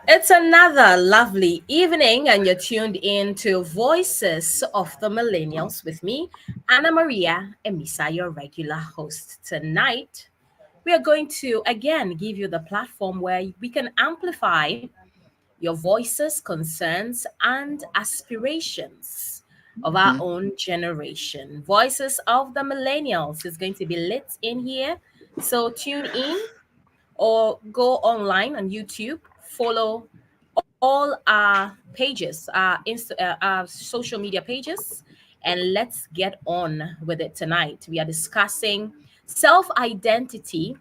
It's another lovely evening, and you're tuned in to Voices of the Millennials with me, Annamaria Amissah, your regular host. Tonight, we are going to again give you the platform where we can amplify your voices, concerns, and aspirations of our Mhm. own generation. Voices of the Millennials is going to be lit in here. So tune in or go online on YouTube, follow all our pages, our social media pages, and let's get on with it tonight. We are discussing self identity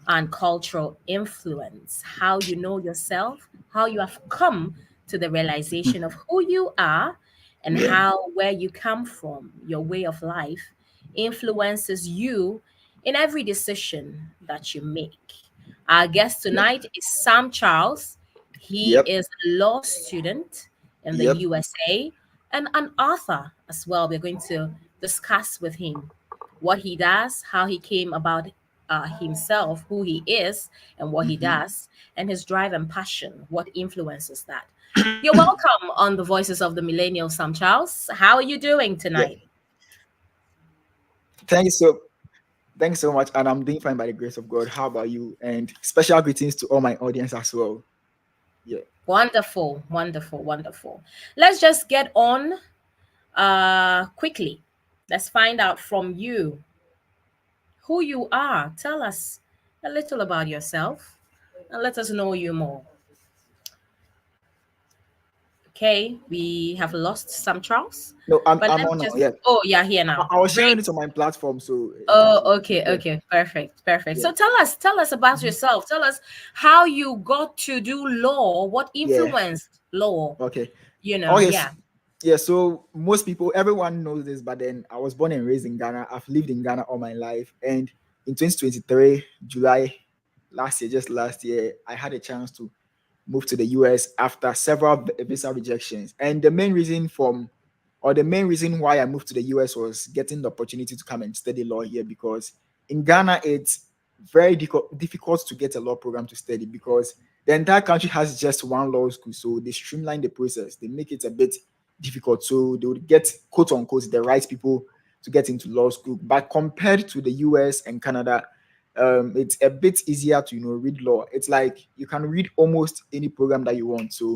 and cultural influence, how you know yourself, how you have come to the realization of who you are, and Yeah. how where you come from, your way of life, influences you in every decision that you make. Our guest Yeah. tonight is Sam Charles. He Yep. is a law student in the Yep. USA and an author as well. We're going to discuss with him what he does, how he came about himself, who he is, and what he Mhm. does, and his drive and passion, what influences that. You're welcome on the Voices of the Millennial, Sam Charles. How are you doing Yeah. tonight? Thank you so Thanks so much, and I'm doing fine by the grace of God. How about you? And special greetings to all my audience as well. Yeah. Wonderful, wonderful, wonderful. Let's just get on quickly. Let's find out from you who you are. Tell us a little about yourself and let us know you more. Okay, we have lost Sam Charles, No, I'm but I'm let me on now. just. Yeah. Oh, yeah, here I, now. I was sharing Great. it on my platform, so it has Oh, been okay, yeah. okay, perfect, perfect. Yeah. So tell us about Mhm. yourself. Tell us how you got to do law. What Yeah. influenced law? Okay. Yeah. Yes. Yeah. So most people, everyone knows this, but then I was born and raised in Ghana. I've lived in Ghana all my life, and in 2023 July last year, just last year, I had a chance to moved to the US after several visa rejections. And the main reason why I moved to the US was getting the opportunity to come and study law here because in Ghana, it's very difficult to get a law program to study because the entire country has just one law school. So they streamline the process, they make it a bit difficult. So they would get, quote unquote, the right people to get into law school. But compared to the US and Canada, it's a bit easier to read law. It's like you can read almost any program that you want. So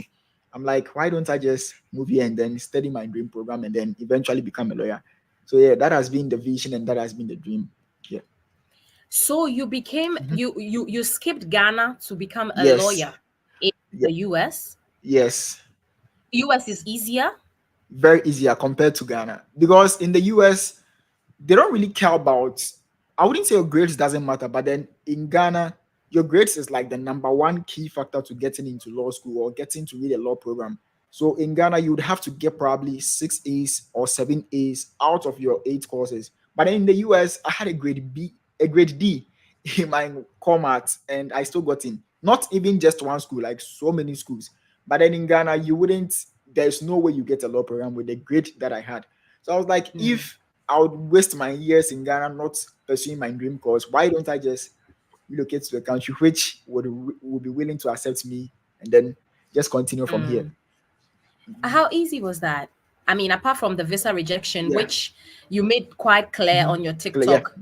I'm like, why don't I just move here and then study my dream program and then eventually become a lawyer? So yeah, that has been the vision and that has been the dream. Yeah. So you became Mhm. you skipped Ghana to become a Yes. lawyer in Yeah. the US. Yes. US is easier. Very easier compared to Ghana because in the US they don't really care about, I wouldn't say your grades doesn't matter, but then in Ghana, your grades is like the number one key factor to getting into law school or getting to read a law program. So in Ghana, you would have to get probably 6 A's or 7 A's out of your 8 courses. But then in the US, I had a grade D in my core maths, and I still got in. Not even just one school, like so many schools. But then in Ghana, there's no way you get a law program with the grade that I had. So I was like, Mm. if I would waste my years in Ghana not pursuing my dream course, why don't I just relocate to a country which would be willing to accept me and then just continue from here? Mm. How easy was that? I mean, apart from the visa rejection, Yeah. which you made quite clear Mhm. on Yeah.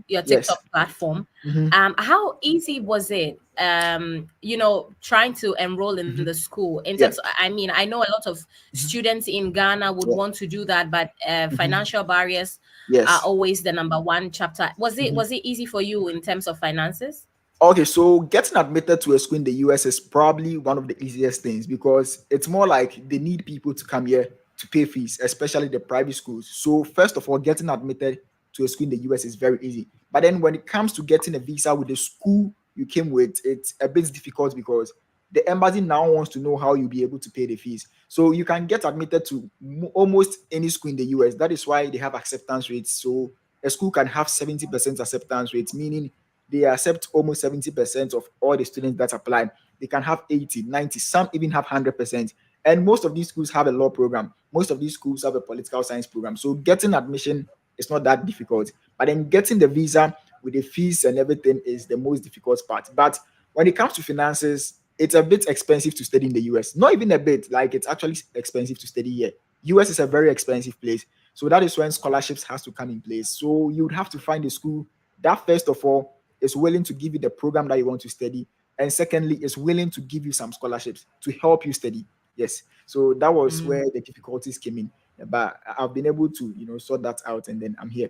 your Yes. TikTok platform, Hmm. how easy was it? Trying to enroll in the Hmm. school in Yeah. terms. I mean, I know a lot of Hmm. students in Ghana would Yeah. want to do that, but Hmm. financial barriers are Yes. always the number one chapter. Was it Mhm. was it easy for you in terms of finances? Okay, so getting admitted to a school in the US is probably one of the easiest things because it's more like they need people to come here to pay fees, especially the private schools. So, first of all, getting admitted to a school in the US is very easy. But then when it comes to getting a visa with the school you came with, it's a bit difficult because the embassy now wants to know how you'll be able to pay the fees. So, you can get admitted to almost any school in the US. That is why they have acceptance rates. So, a school can have 70% acceptance rates, meaning they accept almost 70% of all the students that apply. They can have 80, 90, some even have 100%. And most of these schools have a law program. Most of these schools have a political science program. So getting admission is not that difficult. But then getting the visa with the fees and everything is the most difficult part. But when it comes to finances, it's a bit expensive to study in the US. Not even a bit, like it's actually expensive to study here. US is a very expensive place. So that is when scholarships has to come in place. So you would have to find a school that first of all is willing to give you the program that you want to study. And secondly, is willing to give you some scholarships to help you study. Yes. So that was Mm, where the difficulties came in. But I've been able to, sort that out and then I'm here.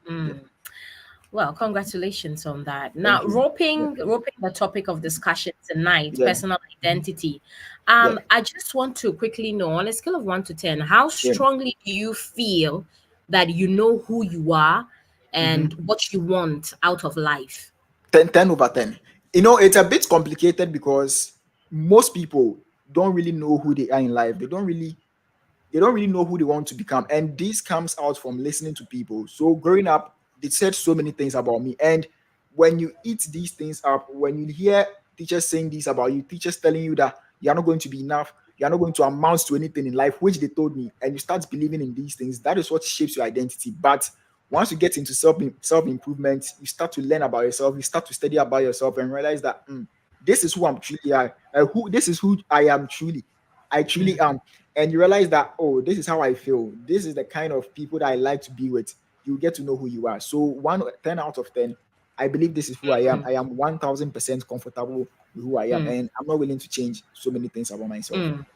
Yeah. mm. Well, congratulations on that. Now, Thank you. Yeah. roping the topic of discussion tonight, Yeah. personal identity. Yeah. I just want to quickly know, on a scale of 1 to 10, how Yeah. strongly do you feel that you know who you are Mhm. and what you want out of life? 10 over 10. It's a bit complicated because most people don't really know who they are in life. They don't really know who they want to become. And this comes out from listening to people. So growing up, they said so many things about me. And when you eat these things up, when you hear teachers saying this about you, teachers telling you that you're not going to be enough, you're not going to amount to anything in life, which they told me, and you start believing in these things, that is what shapes your identity. But once you get into self improvement, you start to learn about yourself, you start to study about yourself, and realize that this is who I'm truly are, who this is who I am truly. I truly Mm, am. And you realize that, oh, this is how I feel. This is the kind of people that I like to be with. You get to know who you are. So 10 out of 10, I believe this is who I am. mm, I am 1000% comfortable with who I am. mm, And I'm not willing to change so many things about myself. mm.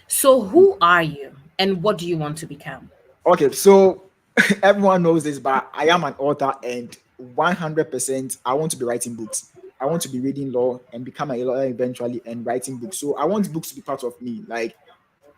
So, who are you and what do you want to become? Okay, so everyone knows this, but I am an author and 100% I want to be writing books. I want to be reading law and become a lawyer eventually and writing books. So I want books to be part of me. Like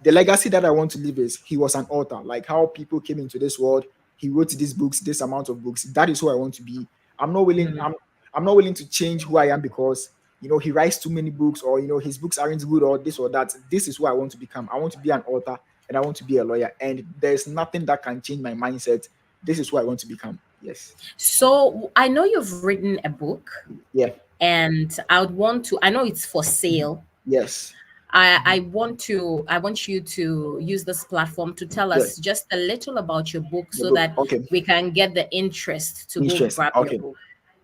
the legacy that I want to leave is he was an author. Like how people came into this world, he wrote these books, this amount of books. That is who I want to be. I'm not willing. Mm, I'm not willing to change who I am because he writes too many books or his books aren't good or this or that. This is who I want to become. I want to be an author and I want to be a lawyer. And there's nothing that can change my mindset. This is who I want to become. Yes. So, I know you've written a book, Yeah. and I would want to, I know it's for Mhm. sale. Yes. Mhm. I want you to use this platform to tell Yeah. us just a little about your book The so book. that Okay. we can get the interest to go Interest. grab your Okay. book.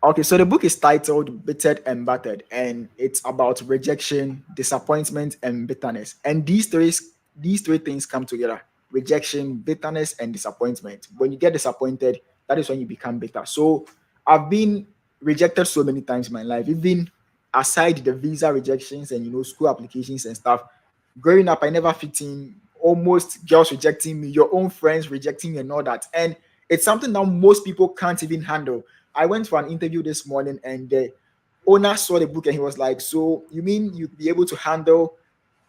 Okay, so the book is titled Bittered and Battered, and it's about rejection, disappointment, and bitterness. And these three things come together: rejection, bitterness, and disappointment. When you get disappointed, that is when you become bitter. So I've been rejected so many times in my life, even aside the visa rejections and school applications and stuff. Growing up, I never fit in. Almost girls rejecting me, your own friends rejecting me, and all that. And it's something that most people can't even handle. I went for an interview this morning and the owner saw the book and he was like, "So you mean you'd be able to handle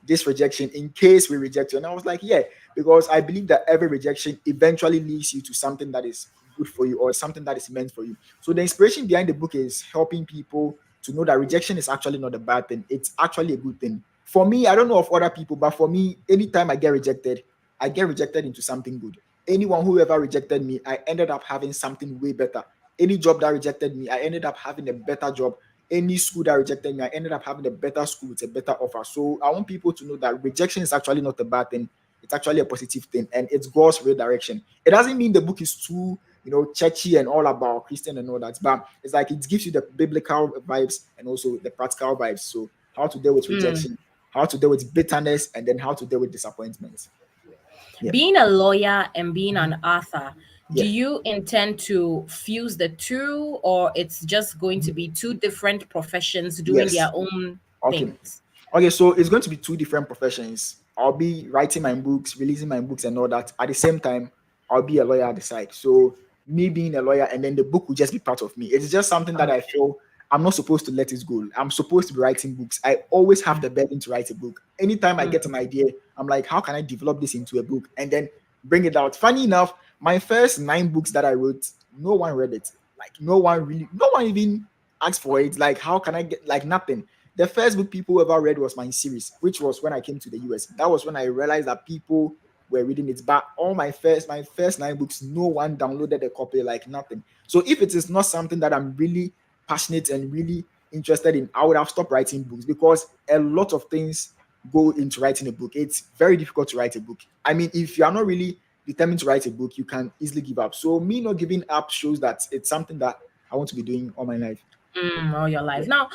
this rejection in case we reject you?" And I was like, "Yeah," because I believe that every rejection eventually leads you to something that is good for you or something that is meant for you. So the inspiration behind the book is helping people to know that rejection is actually not a bad thing. It's actually a good thing. For me, I don't know of other people, but for me, anytime I get rejected into something good. Anyone who ever rejected me, I ended up having something way better. Any job that rejected me, I ended up having a better job. Any school that rejected me, I ended up having a better school with a better offer. So I want people to know that rejection is actually not a bad thing. It's actually a positive thing and it's God's redirection. It doesn't mean the book is too, churchy and all about Christian and all that, but it's like it gives you the biblical vibes and also the practical vibes. So how to deal with Mm. rejection, how to deal with bitterness, and then how to deal with disappointment. Yeah. Being a lawyer and being Mhm. an author, do Yeah. you intend to fuse the two, or it's just going to Mhm. be two different professions doing their Yes. own Okay. things? Okay, so it's going to be two different professions. I'll be writing my books, releasing my books, and all that. At the same time, I'll be a lawyer at the side. So me being a lawyer, and then the book will just be part of me. It's just something that I Okay. feel I'm not supposed to let it go. I'm supposed to be writing books. I always have the burden to write a book. Anytime I get Mm. an idea, I'm like, how can I develop this into a book and then bring it out? Funny enough, my first 9 books that I wrote, no one read it. Like no one even asked for it. Like, how can I get like nothing? The first book people ever read was my series, which was when I came to the US. That was when I realized that people were reading it. But all my first 9 books, no one downloaded a copy, like nothing. So if it is not something that I'm really passionate and really interested in, I would have stopped writing books because a lot of things go into writing a book. It's very difficult to write a book. I mean, if you are not really determined to write a book, you can easily give up. So me not giving up shows that it's something that I want to be doing all my life. All your Yeah. life. Now,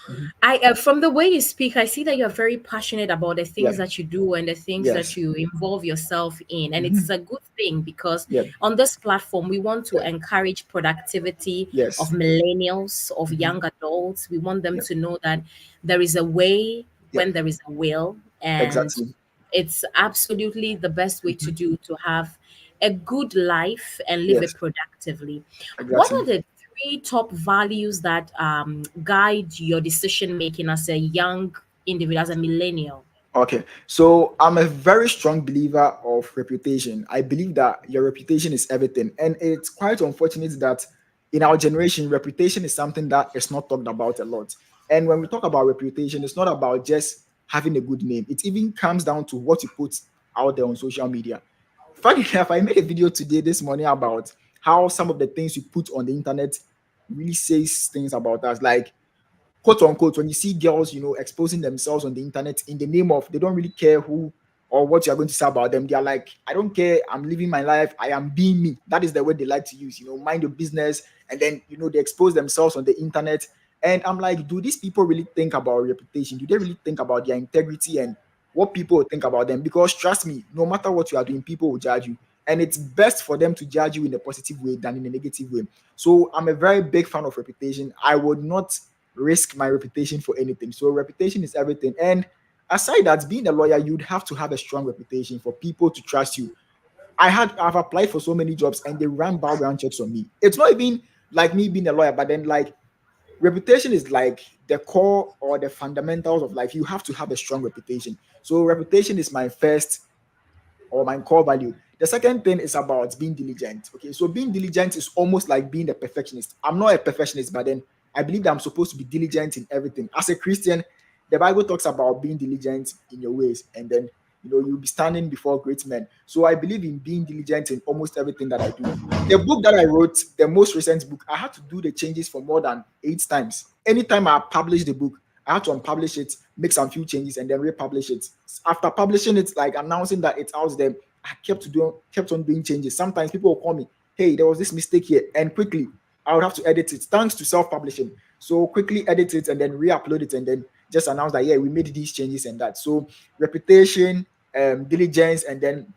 Mhm. I from the way you speak, I see that you're very passionate about the things Yeah. that you do and the things that Yes. you involve yourself in, and it's Hmm. a good thing because Yeah. on this platform we want to Yeah. encourage productivity of Yes. millennials, of Hmm. young adults. We want them Yeah. to know that there is a way Yeah. when there is a will, and Exactly. it's absolutely the best way to Hmm. do to have a good life and live it Yes. productively. What Exactly. are the three top values that guide your decision making as a young individual, as a millennial? Okay, so I'm a very strong believer of reputation. I believe that your reputation is everything, and it's quite unfortunate that in our generation, reputation is something that is not talked about a lot. And when we talk about reputation, it's not about just having a good name. It even comes down to what you put out there on social media. Funny enough, I made a video today this morning about how some of the things you put on the internet really says things about us. Like, quote unquote, when you see girls, exposing themselves on the internet in the name of, they don't really care who or what you're going to say about them. They are like, I don't care, I'm living my life, I am being me. That is the word they like to use, mind your business. And then, they expose themselves on the internet. And I'm like, do these people really think about reputation? Do they really think about their integrity and what people will think about them? Because trust me, no matter what you are doing, people will judge you. And it's best for them to judge you in a positive way than in a negative way. So I'm a very big fan of reputation. I would not risk my reputation for anything. So reputation is everything. And aside that, being a lawyer, you'd have to have a strong reputation for people to trust you. I've applied for so many jobs and they ran background checks on me. It's not even like me being a lawyer, but then like reputation is like the core or the fundamentals of life. You have to have a strong reputation. So reputation is my first or my core value. The second thing is about being diligent. Okay, so being diligent is almost like being a perfectionist. I'm not a perfectionist, but then I believe that I'm supposed to be diligent in everything. As a Christian, the Bible talks about being diligent in your ways, and then you'll be standing before great men. So I believe in being diligent in almost everything that I do. The book that I wrote, the most recent book, I had to do the changes for more than 8 times. Anytime I publish the book, I had to unpublish it, make some few changes, and then republish it. After publishing it, like announcing that it's out there, I kept on doing changes. Sometimes people will call me, "Hey, there was this mistake here," and quickly I would have to edit it. Thanks to self-publishing, so quickly edit it and then re-upload it, and then just announce that, yeah, we made these changes and that. So reputation, diligence, and then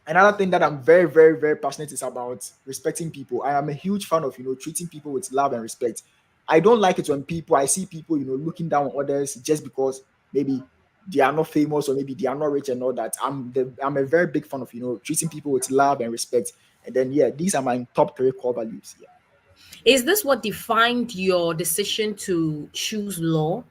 another thing that I'm very, very, very passionate is about respecting people. I am a huge fan of treating people with love and respect. I don't like it when I see people looking down on others just because maybe they are not famous or maybe they are not rich and all that. I'm a very big fan of treating people with love and respect. And then yeah, these are my top three core values. Yeah. Is this what defined your decision to choose law?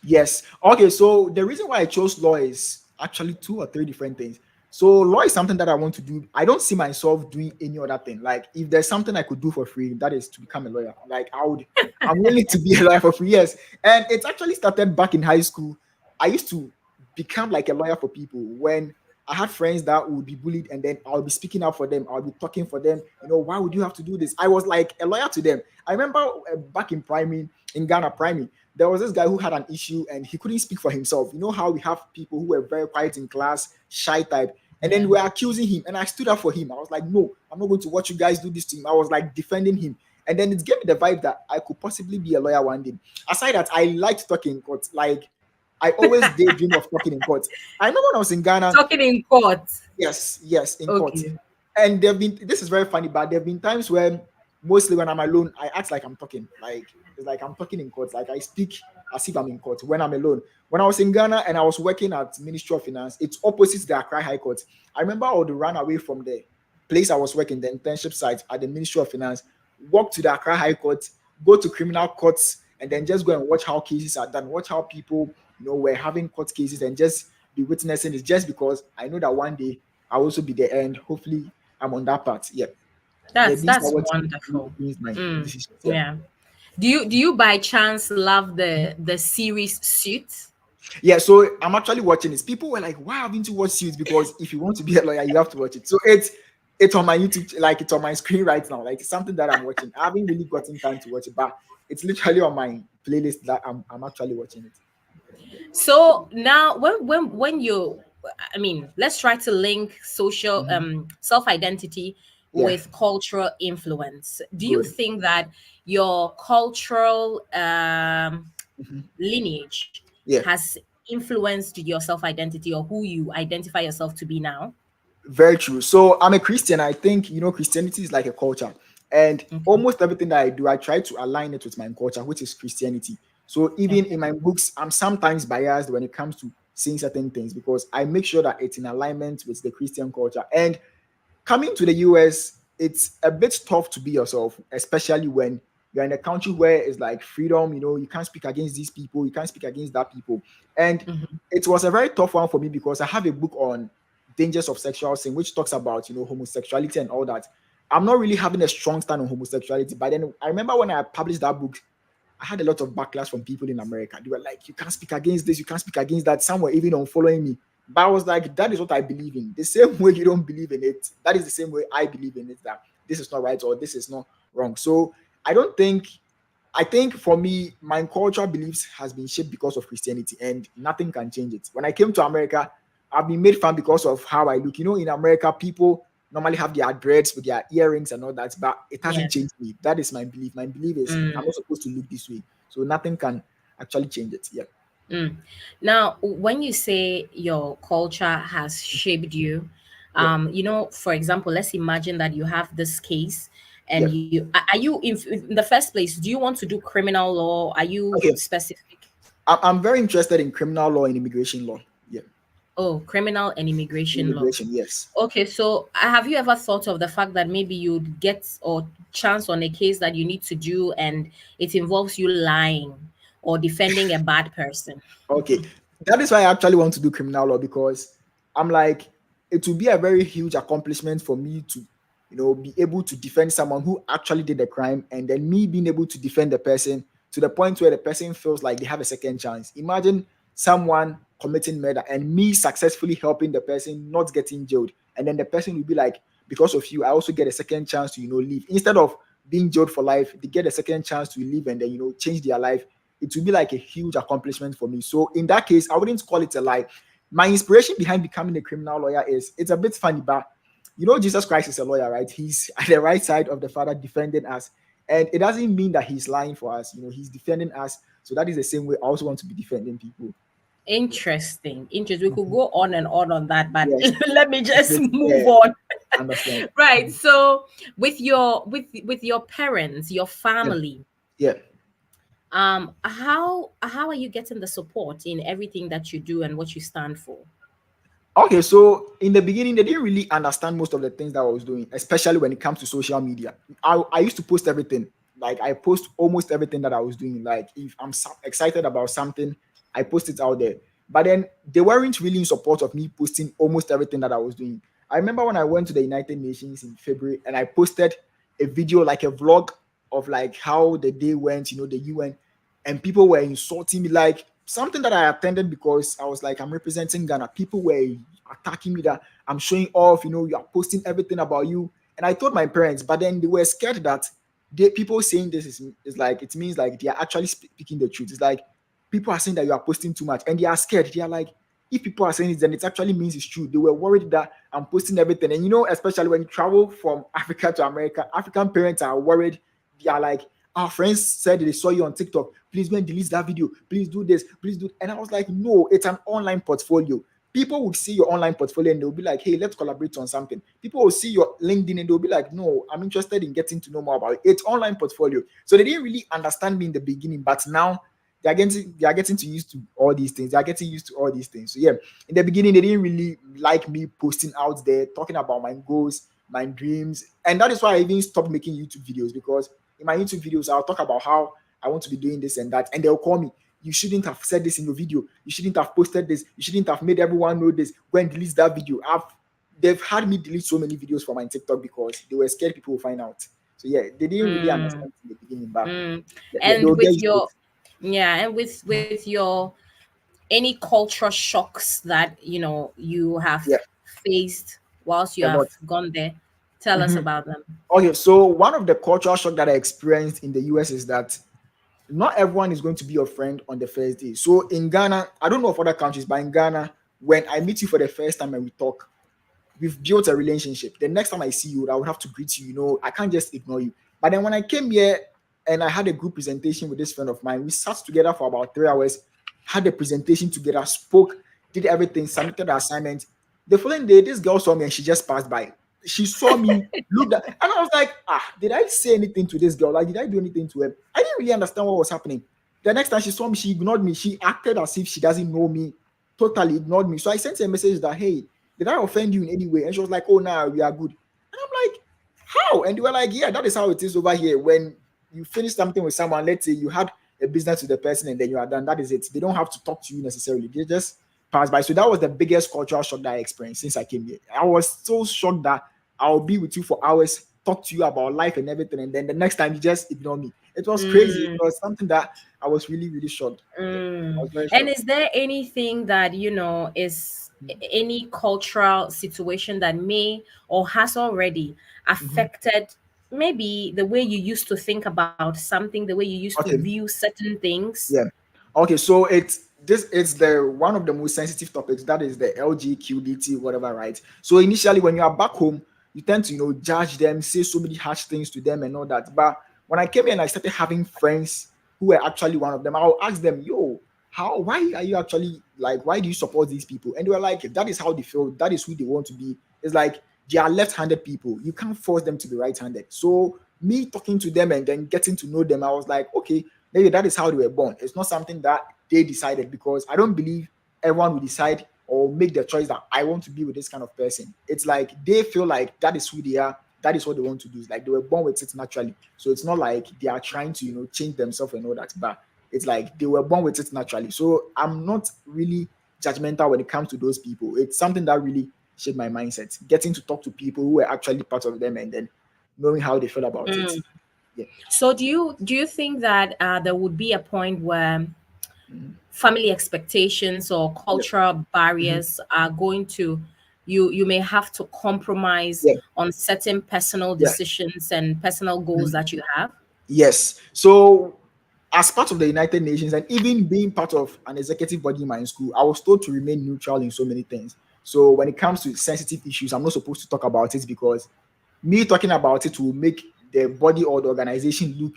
Yes. Okay. So the reason why I chose law is actually two or three different things. So law is something that I want to do. I don't see myself doing any other thing. Like if there's something I could do for free, that is to become a lawyer. Like I'm willing to be a lawyer for free. Yes. And it's actually started back in high school. I used to become like a lawyer for people when I had friends that would be bullied and then I'll be speaking up for them. I'll be talking for them. Why would you have to do this? I was like a lawyer to them. I remember back in Ghana primary, there was this guy who had an issue and he couldn't speak for himself. You know how we have people who were very quiet in class, shy type, and then Yeah. we were accusing him. And I stood up for him. I was like, no, I'm not going to watch you guys do this to him. I was like defending him. And then it gave me the vibe that I could possibly be a lawyer one day. Aside that, I liked talking in court. Like I always daydream of talking in court. I remember when I was in Ghana. Talking in court. Yes, yes, in court. Okay. And there've been this is very funny, but there've been times when mostly when I'm alone, I act like I'm talking. Like it's like I'm talking in court. Like I speak as if I'm in court when I'm alone. When I was in Ghana and I was working at Ministry of Finance, it's opposite the Accra High Court. I remember I would run away from the place I was working, the internship site at the Ministry of Finance, walk to the Accra High Court, go to criminal courts, and then just go and watch how cases are done, watch how people, were having court cases and just be witnessing it just because I know that one day I'll also be there and hopefully I'm on that part. Yeah. Yeah, these are That's what wonderful. influenced my Mm, decisions. Yeah. yeah. Do you by chance love the series Suits? Yeah, so I'm actually watching this. People were like, "Why haven't you watched Suits?" Because if you want to be a lawyer, you have to watch it. So it's on my YouTube, like it's on my screen right now. Like it's something that I'm watching. I haven't really gotten time to watch it, but it's literally on my playlist that I'm actually watching it. So now when you, I mean, let's try to link social Mhm. self-identity Yeah, with cultural influence. Do you good. think that your cultural Mhm. lineage Yeah. has influenced your self identity or who you identify yourself to be now? Very true. So I'm a Christian. I think Christianity is like a culture, and Okay. almost everything that I do, I try to align it with my culture, which is Christianity. So even in Okay. my books, I'm sometimes biased when it comes to saying certain things because I make sure that it's in alignment with the Christian culture. And coming to the US, it's a bit tough to be yourself, especially when you're in a country where it's like freedom, you can't speak against these people, you can't speak against that people. And Mhm. it was a very tough one for me because I have a book on dangers of sexual sin, which talks about, homosexuality and all that. I'm not really having a strong stand on homosexuality, but then I remember when I published that book, I had a lot of backlash from people in America. They were like, you can't speak against this, you can't speak against that. Some were even unfollowing me. But I was like, that is what I believe in. The same way you don't believe in it, that is the same way I believe in it, that this is not right or this is not wrong. So I don't think, I think for me, my cultural beliefs has been shaped because of Christianity and nothing can change it. When I came to America, I've been made fun because of how I look. In America, people normally have their dreads with their earrings and all that, but it hasn't Yes. changed me. That is my belief. My belief is Mm, I'm not supposed to look this way. So nothing can actually change it. Yeah. mm. Now, when you say your culture has shaped you, Yeah. for example, let's imagine that you have this case, and Yeah. are you in the first place? Do you want to do criminal law? Are you Okay. specific? I'm very interested in criminal law and immigration law. Yeah. Oh, criminal and immigration law. Immigration, yes. Okay, so have you ever thought of the fact that maybe you'd get or chance on a case that you need to do and it involves you lying or defending a bad person? Okay, that is why I actually want to do criminal law because I'm like, it will be a very huge accomplishment for me to, be able to defend someone who actually did the crime, and then me being able to defend the person to the point where the person feels like they have a second chance. Imagine someone committing murder and me successfully helping the person not getting jailed, and then the person will be like, because of you, I also get a second chance to, leave instead of being jailed for life. They get a second chance to leave and then change their life. It will be like a huge accomplishment for me. So in that case, I wouldn't call it a lie. My inspiration behind becoming a criminal lawyer is it's a bit funny, but Jesus Christ is a lawyer, right? He's at the right side of the Father defending us. And it doesn't mean that he's lying for us. He's defending us. So that is the same way I also want to be defending people. Yeah. Interesting. Interesting. We could Mhm. go on that, but Yes. let me just move Yeah, on. I understand. Right. Mhm. So with your parents, your Yeah. family, Yeah. how are you getting the support in everything that you do and what you stand for? Okay, so in the beginning, they didn't really understand most of the things that I was doing, especially when it comes to social media. I used to post everything. Like I post almost everything that I was doing. Like if I'm excited about something, I post it out there. But then they weren't really in support of me posting almost everything that I was doing. I remember when I went to the United Nations in February and I posted a video, like a vlog of like how the day went, the UN, and people were insulting me like something that I attended because I was like, I'm representing Ghana. People were attacking me that I'm showing off, you are posting everything about you. And I told my parents, but then they were scared that people saying this is like, it means like they are actually speaking the truth. It's like people are saying that you are posting too much and they are scared. They are like, if people are saying it, then it actually means it's true. They were worried that I'm posting everything. And especially when you travel from Africa to America, African parents are worried. They are like, our friends said they saw you on TikTok. Please go and delete that video. Please do this. Please do. And I was like, no, it's an online portfolio. People would see your online portfolio and they'll be like, hey, let's collaborate on something. People will see your LinkedIn and they'll be like, no, I'm interested in getting to know more about it. It's online portfolio. So they didn't really understand me in the beginning, but now they are getting to used to all these things. They are getting used to all these things. So yeah, in the beginning, they didn't really like me posting out there, talking about my goals, my dreams. And that is why I even stopped making YouTube videos because in my YouTube videos, I'll talk about how I want to be doing this and that. And they'll call me, you shouldn't have said this in your video. You shouldn't have posted this. You shouldn't have made everyone know this. Go and delete that video. They've had me delete so many videos from my TikTok because they were scared people will find out. So yeah, they didn't really Mm, understand in the beginning, but mm. yeah, And they'll get with used to it. your yeah, and with your any culture shocks that you have Yeah, faced whilst you a have lot. gone there, tell us Mhm. about them. Okay, so one of the cultural shock that I experienced in the US is that not everyone is going to be your friend on the first day. So in Ghana, I don't know of other countries, but in Ghana, when I meet you for the first time and we talk, we've built a relationship. The next time I see you, I would have to greet you. I can't just ignore you. But then when I came here, and I had a group presentation with this friend of mine. We sat together for about 3 hours, had a presentation together, spoke, did everything, submitted the assignment. The following day, this girl saw me and she just passed by. She saw me, looked at, and I was like, did I say anything to this girl? Like, did I do anything to her? I didn't really understand what was happening. The next time she saw me, she ignored me. She acted as if she doesn't know me, totally ignored me. So I sent her a message that, hey, did I offend you in any way? And she was like, oh, nah, we are good. And I'm like, how? And they were like, yeah, that is how it is over here. When you finish something with someone, let's say you had a business with the person and then you are done, that is it. They don't have to talk to you necessarily. They just pass by. So that was the biggest cultural shock that I experienced since I came here. I was so shocked that I'll be with you for hours, talk to you about life and everything, and then the next time you just ignore me. It was crazy. It Mm, was something that I was really, really shocked. Yeah, I mm. was very And shocked. is there anything that, is any cultural situation that may or has already Mhm. affected maybe the way you used to think about something, the way you used to Okay. view certain things? Yeah. Okay, so it's the one of the most sensitive topics, that is the LGQDT, whatever, right? So initially when you are back home, you tend to judge them, say so many harsh things to them and all that. But when I came here and I started having friends who were actually one of them, I'll ask them, yo, why are you actually, like, why do you support these people? And they were like, that is how they feel, that is who they want to be. It's like they are left-handed people. You can't force them to be right-handed. So me talking to them and then getting to know them, I was like, okay, maybe that is how they were born. It's not something that they decided, because I don't believe everyone will decide or make the choice that I want to be with this kind of person. It's like they feel like that is who they are. That is what they want to do. It's like they were born with it naturally. So it's not like they are trying to, change themselves and all that. But it's like they were born with it naturally. So I'm not really judgmental when it comes to those people. It's something that really shaped my mindset. Getting to talk to people who were actually part of them and then knowing how they feel about it. Mm. Yeah. So do you think that there would be a point where Mhm. family expectations or Yeah. cultural Mhm. barriers are going to, you may have to compromise Yeah. on certain personal Yeah. decisions and personal goals Mhm. that you have? Yes. So, as part of the United Nations and even being part of an executive body in my school, I was told to remain neutral in so many things. So, when it comes to sensitive issues, I'm not supposed to talk about it, because me talking about it will make the body or the organization look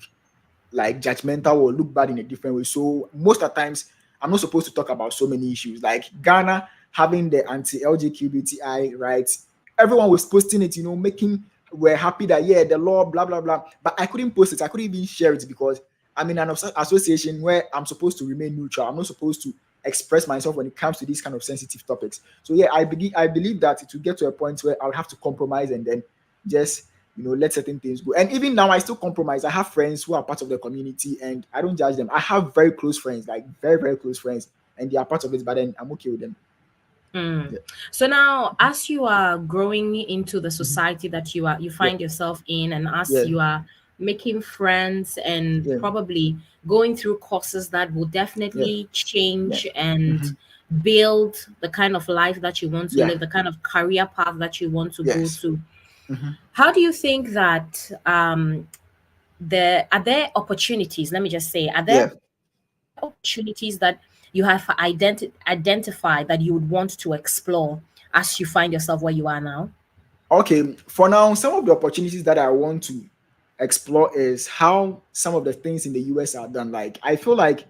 like judgmental or look bad in a different way. So most of the times, I'm not supposed to talk about so many issues. Like Ghana having the anti-LGBTI rights, everyone was posting it, making, we're happy that, yeah, the law, blah blah blah. But I couldn't post it. I couldn't even share it, because I'm in an association where I'm supposed to remain neutral. I'm not supposed to express myself when it comes to these kind of sensitive topics. So yeah, I believe that it will get to a point where I'll have to compromise and then just let certain things go. And even now, I still compromise. I have friends who are part of the community, and I don't judge them. I have very close friends, like very, very close friends, and they are part of it, but then I'm okay with them. Mm. Yeah. So now, as you are growing into the Mhm. society that you Yeah. find yourself in, and as Yeah. you are making friends and Yeah. probably going through courses that will Yeah. definitely Yeah. change and Hmm. build the kind of life that you want to Yeah. live, the kind of career path that you want to go Yes. to, Hmm. how do you think that there are there opportunities? Let me just say, are there Yeah. opportunities that you have identified that you would want to explore as you find yourself where you are now? Okay. For now, some of the opportunities that I want to explore is how some of the things in the US are done. Like, I feel like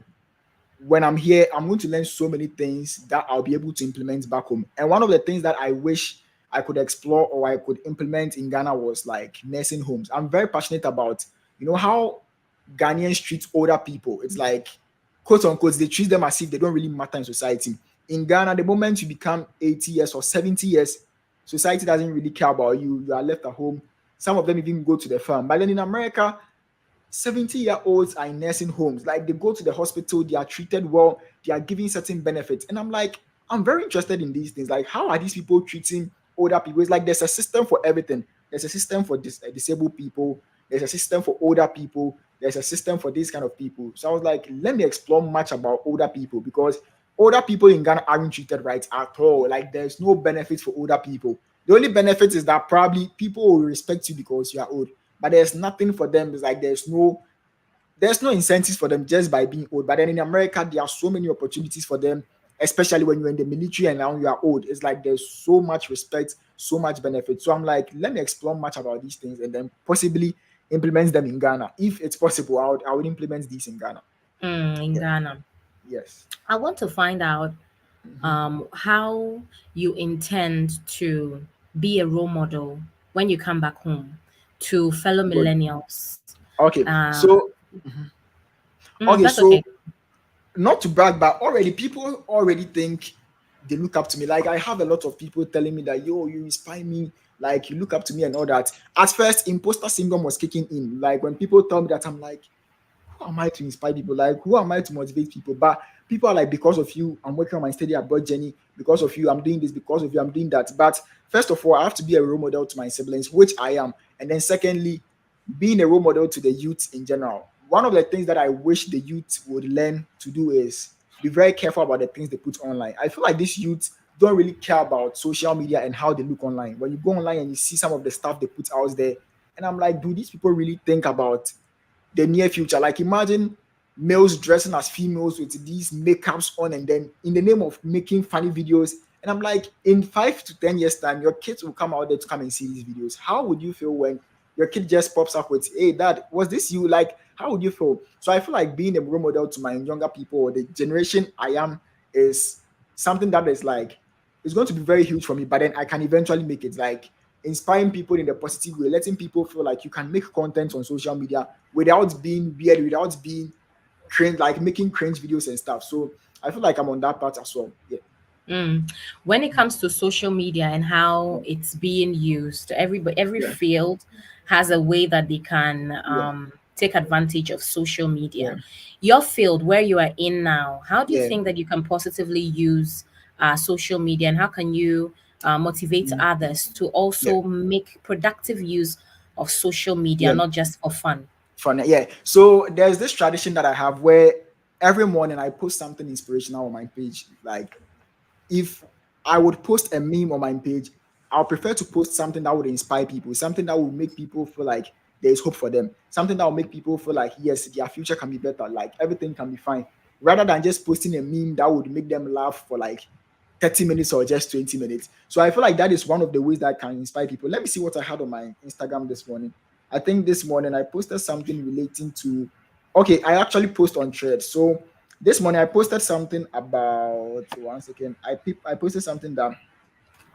when I'm here, I'm going to learn so many things that I'll be able to implement back home. And one of the things that I wish I could explore or I could implement in Ghana was like nursing homes. I'm very passionate about, how Ghanaians treat older people. It's like, quote unquote, they treat them as if they don't really matter in society. In Ghana, the moment you become 80 years or 70 years, society doesn't really care about you. You are left at home. Some of them even go to the farm. But then in America, 70-year-olds are in nursing homes. Like they go to the hospital, they are treated well, they are given certain benefits. And I'm like, I'm very interested in these things. Like, how are these people treating older people? It's like there's a system for everything. There's a system for disabled people, there's a system for older people, there's a system for these kind of people. So I was like, let me explore much about older people, because older people in Ghana aren't treated right at all. Like, there's no benefit for older people. The only benefit is that probably people will respect you because you are old, but there's nothing for them. It's like there's no incentives for them just by being old. But then in America, there are so many opportunities for them, especially when you're in the military and now you are old. It's like there's so much respect, so much benefit. So I'm like, let me explore much about these things and then possibly implement them in Ghana. If it's possible, I would implement these in Ghana. In Yeah. Ghana. Yes. I want to find out Hmm. how you intend to be a role model when you come back home to fellow Good. millennials. Okay. Uh, So okay. that's okay. So not to brag, but already people already think they look up to me. Like I have a lot of people telling me that yo, you inspire me, like you look up to me and all that. At first, imposter syndrome was kicking in. Like when people tell me that, I'm like, who am I to inspire people? Like, who am I to motivate people? But people are like, because of you, I'm working on my study abroad journey. Because of you, I'm doing this. Because of you, I'm doing that. But first of all, I have to be a role model to my siblings, which I am. And then secondly, being a role model to the youth in general. One of the things that I wish the youth would learn to do is be very careful about the things they put online. I feel like these youth don't really care about social media and how they look online. When you go online and you see some of the stuff they put out there, and I'm like, do these people really think about the near future? Like imagine males dressing as females with these makeups on, and then in the name of making funny videos. And I'm like, in 5 to 10 years time, your kids will come out there to come and see these videos. How would you feel when your kid just pops up with, hey dad, was this you? Like, how would you feel? So I feel like being a role model to my younger people, or the generation I am, is something that is like, it's going to be very huge for me, but then I can eventually make it. Like inspiring people in the positive way, letting people feel like you can make content on social media without being weird, without being cringe, like making cringe videos and stuff. So I feel like I'm on that part as well. Yeah. Mm. When it comes to social media and how it's being used, every Yeah. field has a way that they can Yeah. take advantage of social Yeah. media. Your field, where you are in now, how do you Yeah. think that you can positively use social media, and how can you motivate Mhm. others to Yeah. also make productive use of social media, Yeah. not just for fun? Fun. Yeah. So there's this tradition that I have where every morning I post something inspirational on my page. Like if I would post a meme on my page, I'll prefer to post something that would inspire people, something that would make people feel like there's hope for them, something that will make people feel like, yes, their future can be better, like everything can be fine, rather than just posting a meme that would make them laugh for like 30 minutes or just 20 minutes. So I feel like that is one of the ways that can inspire people. Let me see what I had on my Instagram this morning. I think this morning I posted something relating to, okay, I actually post on thread. So this morning I posted something about, one second, I posted something that,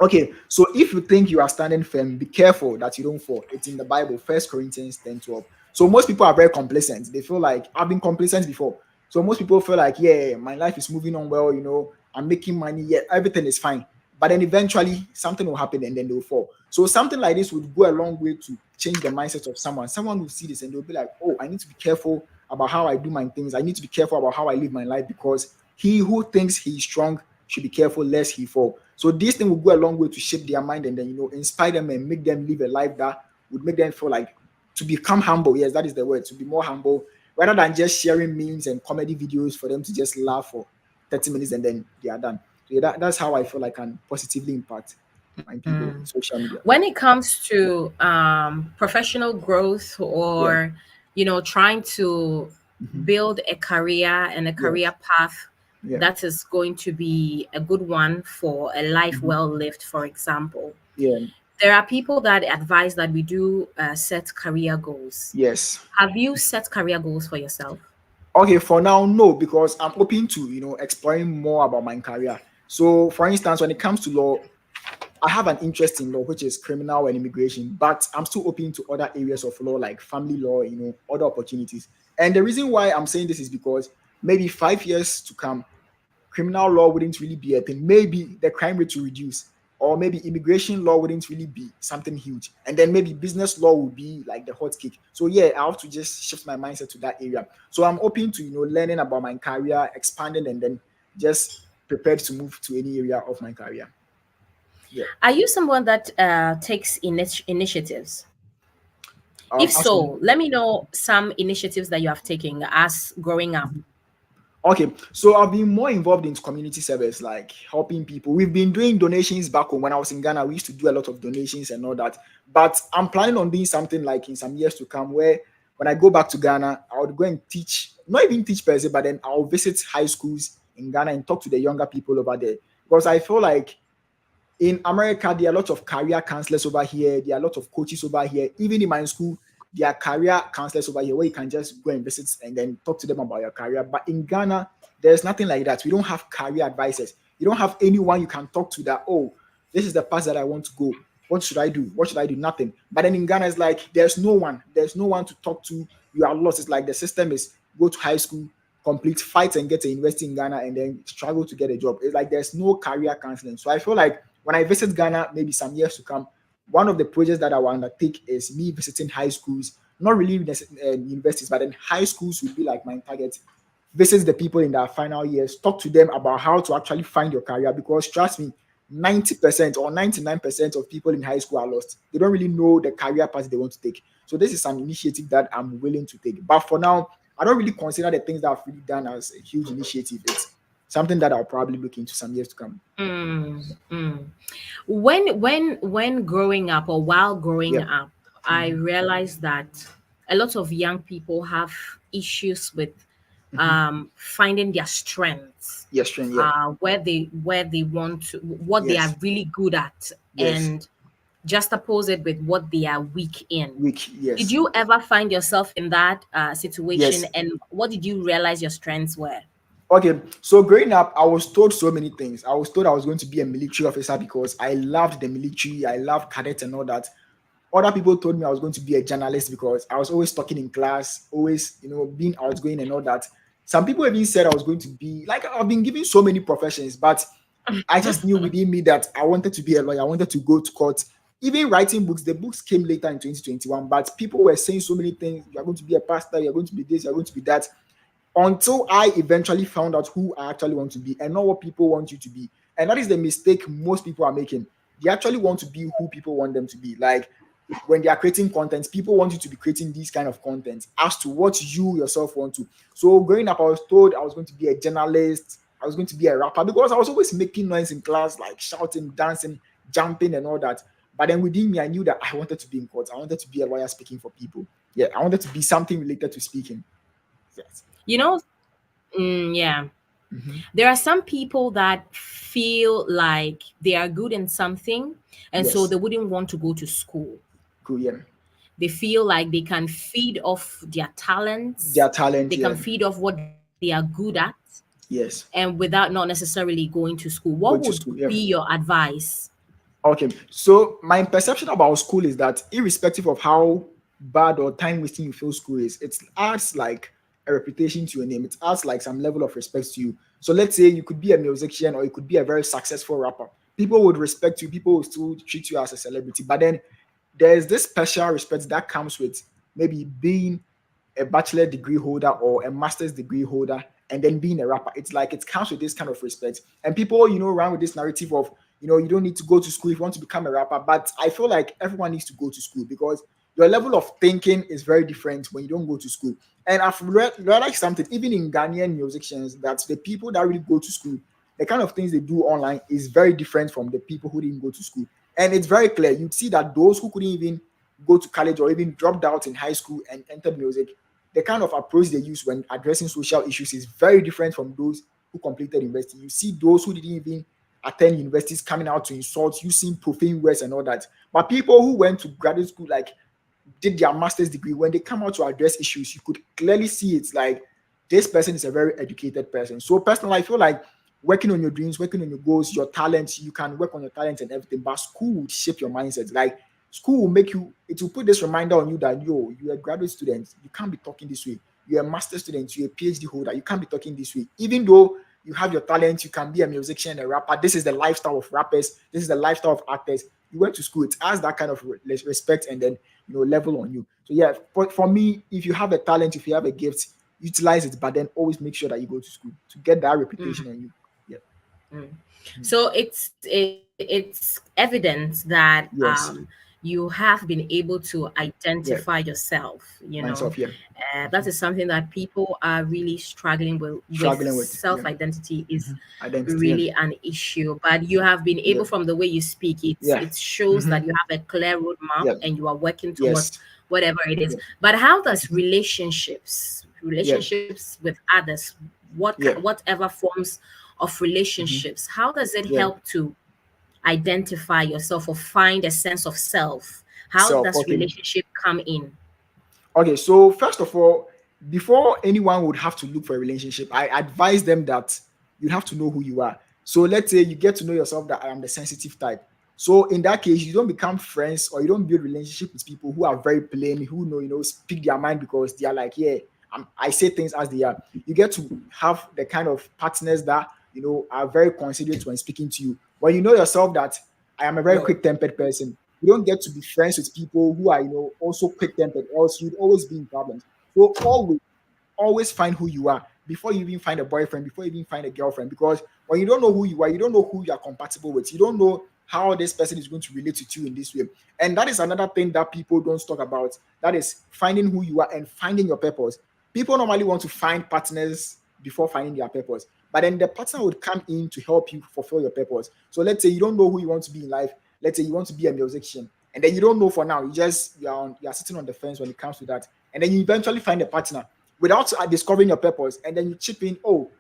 okay, so if you think you are standing firm, be careful that you don't fall. It's in the Bible, First Corinthians 10:12. So most people are very complacent. They feel like I've been complacent before. So most people feel like, yeah, my life is moving on well, I'm making money, yeah, everything is fine. But then eventually something will happen and then they'll fall. So something like this would go a long way to change the mindset of someone. Someone will see this and they'll be like, oh, I need to be careful about how I do my things. I need to be careful about how I live my life, because he who thinks he's strong should be careful lest he fall. So this thing will go a long way to shape their mind and then inspire them and make them live a life that would make them feel like to become humble. Yes, that is the word, to be more humble, rather than just sharing memes and comedy videos for them to just laugh for 30 minutes and then they are done. So yeah, that's how I feel I can positively impact my people in Mm. social media. When it comes Yeah. to professional growth, Yeah. or trying to Hmm. build a career and a Yeah. career path Yeah. that is going to be a good one for a life Hmm. well lived, for example, Yeah. there are people that advise that we do set career goals. Yes. Have you set career goals for yourself? Okay, for now, no, because I'm open to exploring more about my career. So, for instance, when it comes to law, I have an interest in law, which is criminal and immigration, but I'm still open to other areas of law like family law, other opportunities. And the reason why I'm saying this is because maybe 5 years to come, criminal law wouldn't really be a thing. Maybe the crime rate will reduce, or maybe immigration law wouldn't really be something huge. And then maybe business law will be like the hot cake. So yeah, I have to just shift my mindset to that area. So I'm open to learning about my career, expanding, and then just prepared to move to any area of my career. Yeah. Are you someone that takes initiatives? If As in, so, let me know some initiatives that you have taken as growing up. okay, so I've been more involved in community service, like helping people. We've been doing donations back home. When I was in Ghana, we used to do a lot of donations and all that. But I'm planning on doing something like in some years to come, where when I go back to Ghana, I would go and teach, not even teach per se, but then I'll visit high schools in Ghana and talk to the younger people over there. Because I feel like in America, there are a lot of career counselors over here. There are a lot of coaches over here. Even in my school, there are career counselors over here where you can just go and visit and then talk to them about your career. But in Ghana, there's nothing like that. We don't have career advisors. You don't have anyone you can talk to that, oh, this is the path that I want to go. What should I do? What should I do? Nothing. But then in Ghana, it's like there's no one. There's no one to talk to. You are lost. It's like the system is go to high school, complete, fight and get a university in Ghana, and then struggle to get a job. It's like there's no career counseling. So I feel like when I visit Ghana, maybe some years to come, one of the projects that I will undertake is me visiting high schools, not really universities, but then high schools would be like my target. Visit the people in their final years, talk to them about how to actually find your career. Because trust me, 90% or 99% of people in high school are lost. They don't really know the career path they want to take. So this is an initiative that I'm willing to take. But for now, I don't really consider the things that I've really done as a huge initiative. It's something that I'll probably look into some years to come. Mm, mm. When growing up or while growing Yeah. up, I Mm-hmm. realized that a lot of young people have issues with Mm-hmm. finding their strengths, Yes, trend. Yeah. where they want to, what they are Yes. really good at, Yes. and juxtapose it with what they are weak in. Week. Did Yes. you ever find yourself in that situation, Yes. and what did you realize your strengths were? Okay, so growing up, I was told so many things. I was told I was going to be a military officer because I loved the military, I loved cadets and all that. Other people told me I was going to be a journalist because I was always talking in class, always, being outgoing and all that. Some people even said I was going to be like I've been given so many professions, but I just knew within me that I wanted to be a lawyer. I wanted to go to court. Even writing books, the books came later in 2021, but people were saying so many things. You're going to be a pastor, you're going to be this, you're going to be that, until I eventually found out who I actually want to be and not what people want you to be. And that is the mistake most people are making. They actually want to be who people want them to be. Like when they are creating content, people want you to be creating these kind of content as to what you yourself want to. So growing up, I was told I was going to be a journalist, I was going to be a rapper because I was always making noise in class, like shouting, dancing, jumping, and all that. But then within me, I knew that I wanted to be in court. I wanted to be a lawyer speaking for people. Yeah, I wanted to be something related to speaking. Yes. You know, yeah. Mm-hmm. There are some people that feel like they are good in something, and so Yes. they wouldn't want to go to school. Cool. Yeah. They feel like they can feed off their talents, Their talent. they Yeah. can feed off what they are good at, Yes. and without not necessarily going to school. What Going to would school. be Yeah. your advice? Okay. So my perception about school is that irrespective of how bad or time wasting you feel school is, it adds like a reputation to your name. It adds like some level of respect to you. So let's say you could be a musician or you could be a very successful rapper. People would respect you. People would still treat you as a celebrity. But then there's this special respect that comes with maybe being a bachelor degree holder or a master's degree holder and then being a rapper. It's like it comes with this kind of respect. And people, run with this narrative of, you don't need to go to school if you want to become a rapper. But I feel like everyone needs to go to school because your level of thinking is very different when you don't go to school. And I've realized something, even in Ghanaian musicians, that the people that really go to school, the kind of things they do online is very different from the people who didn't go to school. And it's very clear. You'd see that those who couldn't even go to college or even dropped out in high school and entered music, the kind of approach they use when addressing social issues is very different from those who completed university. You see those who didn't even attend universities coming out to insult, using profane words and all that. But people who went to graduate school, like did their master's degree, when they come out to address issues, you could clearly see it's like this person is a very educated person. So personally, I feel like working on your dreams, working on your goals, your talents, you can work on your talents and everything, but school would shape your mindset. Like school will make you, it will put this reminder on you that you're a graduate student, you can't be talking this way. You're a master student, you're a PhD holder, you can't be talking this way. Even though you have your talent, you can be a musician, a rapper. This is the lifestyle of rappers, this is the lifestyle of actors. You went to school, it has that kind of respect and then level on you. So yeah, for me, if you have a talent, if you have a gift, utilize it, but then always make sure that you go to school to get that reputation on you. Yeah. Mm. Mm. So it's evident that Yes. you have been able to Yeah. identify yourself. Myself. Yeah. That is something that people are really struggling with. Struggling with. Self Yeah. identity is Identity. Yeah. really an issue, but you have been Yeah. able, from the way you speak, Yeah. it shows Mm-hmm. that you have a clear roadmap Yeah. and you are working towards Yes. whatever it is. Yeah. But how does Mm-hmm. Yeah. relationships with others, Yeah. whatever forms of Mm-hmm. relationships, how does it Yeah. help to identify yourself or find a sense of self? How Self. does Okay. relationship come in? Okay, so first of all, before anyone would have to look for a relationship, I advise them that you have to know who you are. So let's say you get to know yourself that I am the sensitive type. So in that case, you don't become friends or you don't build relationship with people who are very plain, who know, speak their mind because they are like, yeah, I say things as they are. You get to have the kind of partners that, are very considerate when speaking to you. When you know yourself that I am a very quick-tempered person, you don't get to be friends with people who are, also quick-tempered, else you'd always be in problems. So always find who you are before you even find a boyfriend, before you even find a girlfriend. Because when you don't know who you are, you don't know who you are compatible with. You don't know how this person is going to relate to you in this way. And that is another thing that people don't talk about. That is finding who you are and finding your purpose. People normally want to find partners before finding their purpose. But then the partner would come in to help you fulfill your purpose. So let's say you don't know who you want to be in life. Let's say you want to be a musician, and then you don't know for now. You are sitting on the fence when it comes to that, and then you eventually find a partner without discovering your purpose, and then you chip in, oh,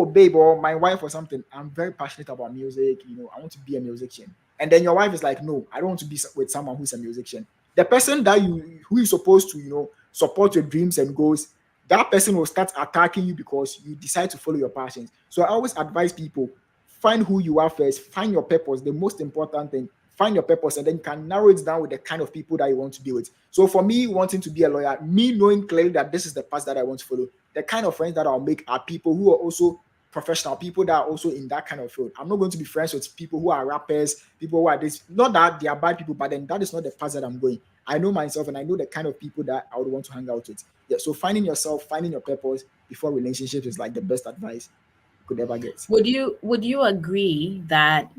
babe, or my wife or something. I'm very passionate about music. I want to be a musician, and then your wife is like, no, I don't want to be with someone who's a musician. The person that who is supposed to support your dreams and goals, that person will start attacking you because you decide to follow your passions. So I always advise people, find who you are first, find your purpose, the most important thing. Find your purpose, and then you can narrow it down with the kind of people that you want to be with. So for me, wanting to be a lawyer, me knowing clearly that this is the path that I want to follow, the kind of friends that I'll make are people who are also professional, people that are also in that kind of field. I'm not going to be friends with people who are rappers, people who are this. Not that they are bad people, but then that is not the path that I'm going. I know myself and I know the kind of people that I would want to hang out with. Yeah. So finding yourself, finding your purpose before relationships is like the best advice you could ever get. Would you agree that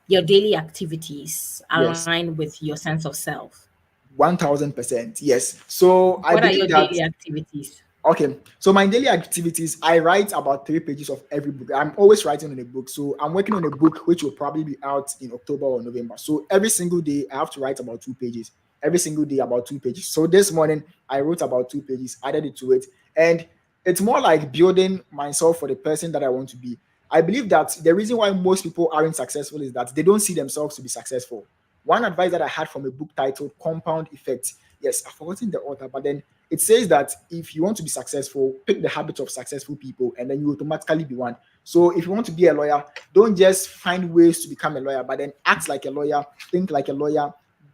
your daily activities Yes. align with your sense of self? 1000%. Yes. So I What are your believe that. daily activities? Okay, so my daily activities, I write about 3 pages of every book. I'm always writing on a book. So I'm working on a book which will probably be out in October or November. So every single day, I have to write about 2 pages. Every single day, about 2 pages. So this morning, I wrote about 2 pages, added it to it. And it's more like building myself for the person that I want to be. I believe that the reason why most people aren't successful is that they don't see themselves to be successful. One advice that I had from a book titled Compound Effect. Yes, I've forgotten the author, but then it says that if you want to be successful, pick the habits of successful people and then you automatically be one. So if you want to be a lawyer, don't just find ways to become a lawyer, but then act like a lawyer, think like a lawyer,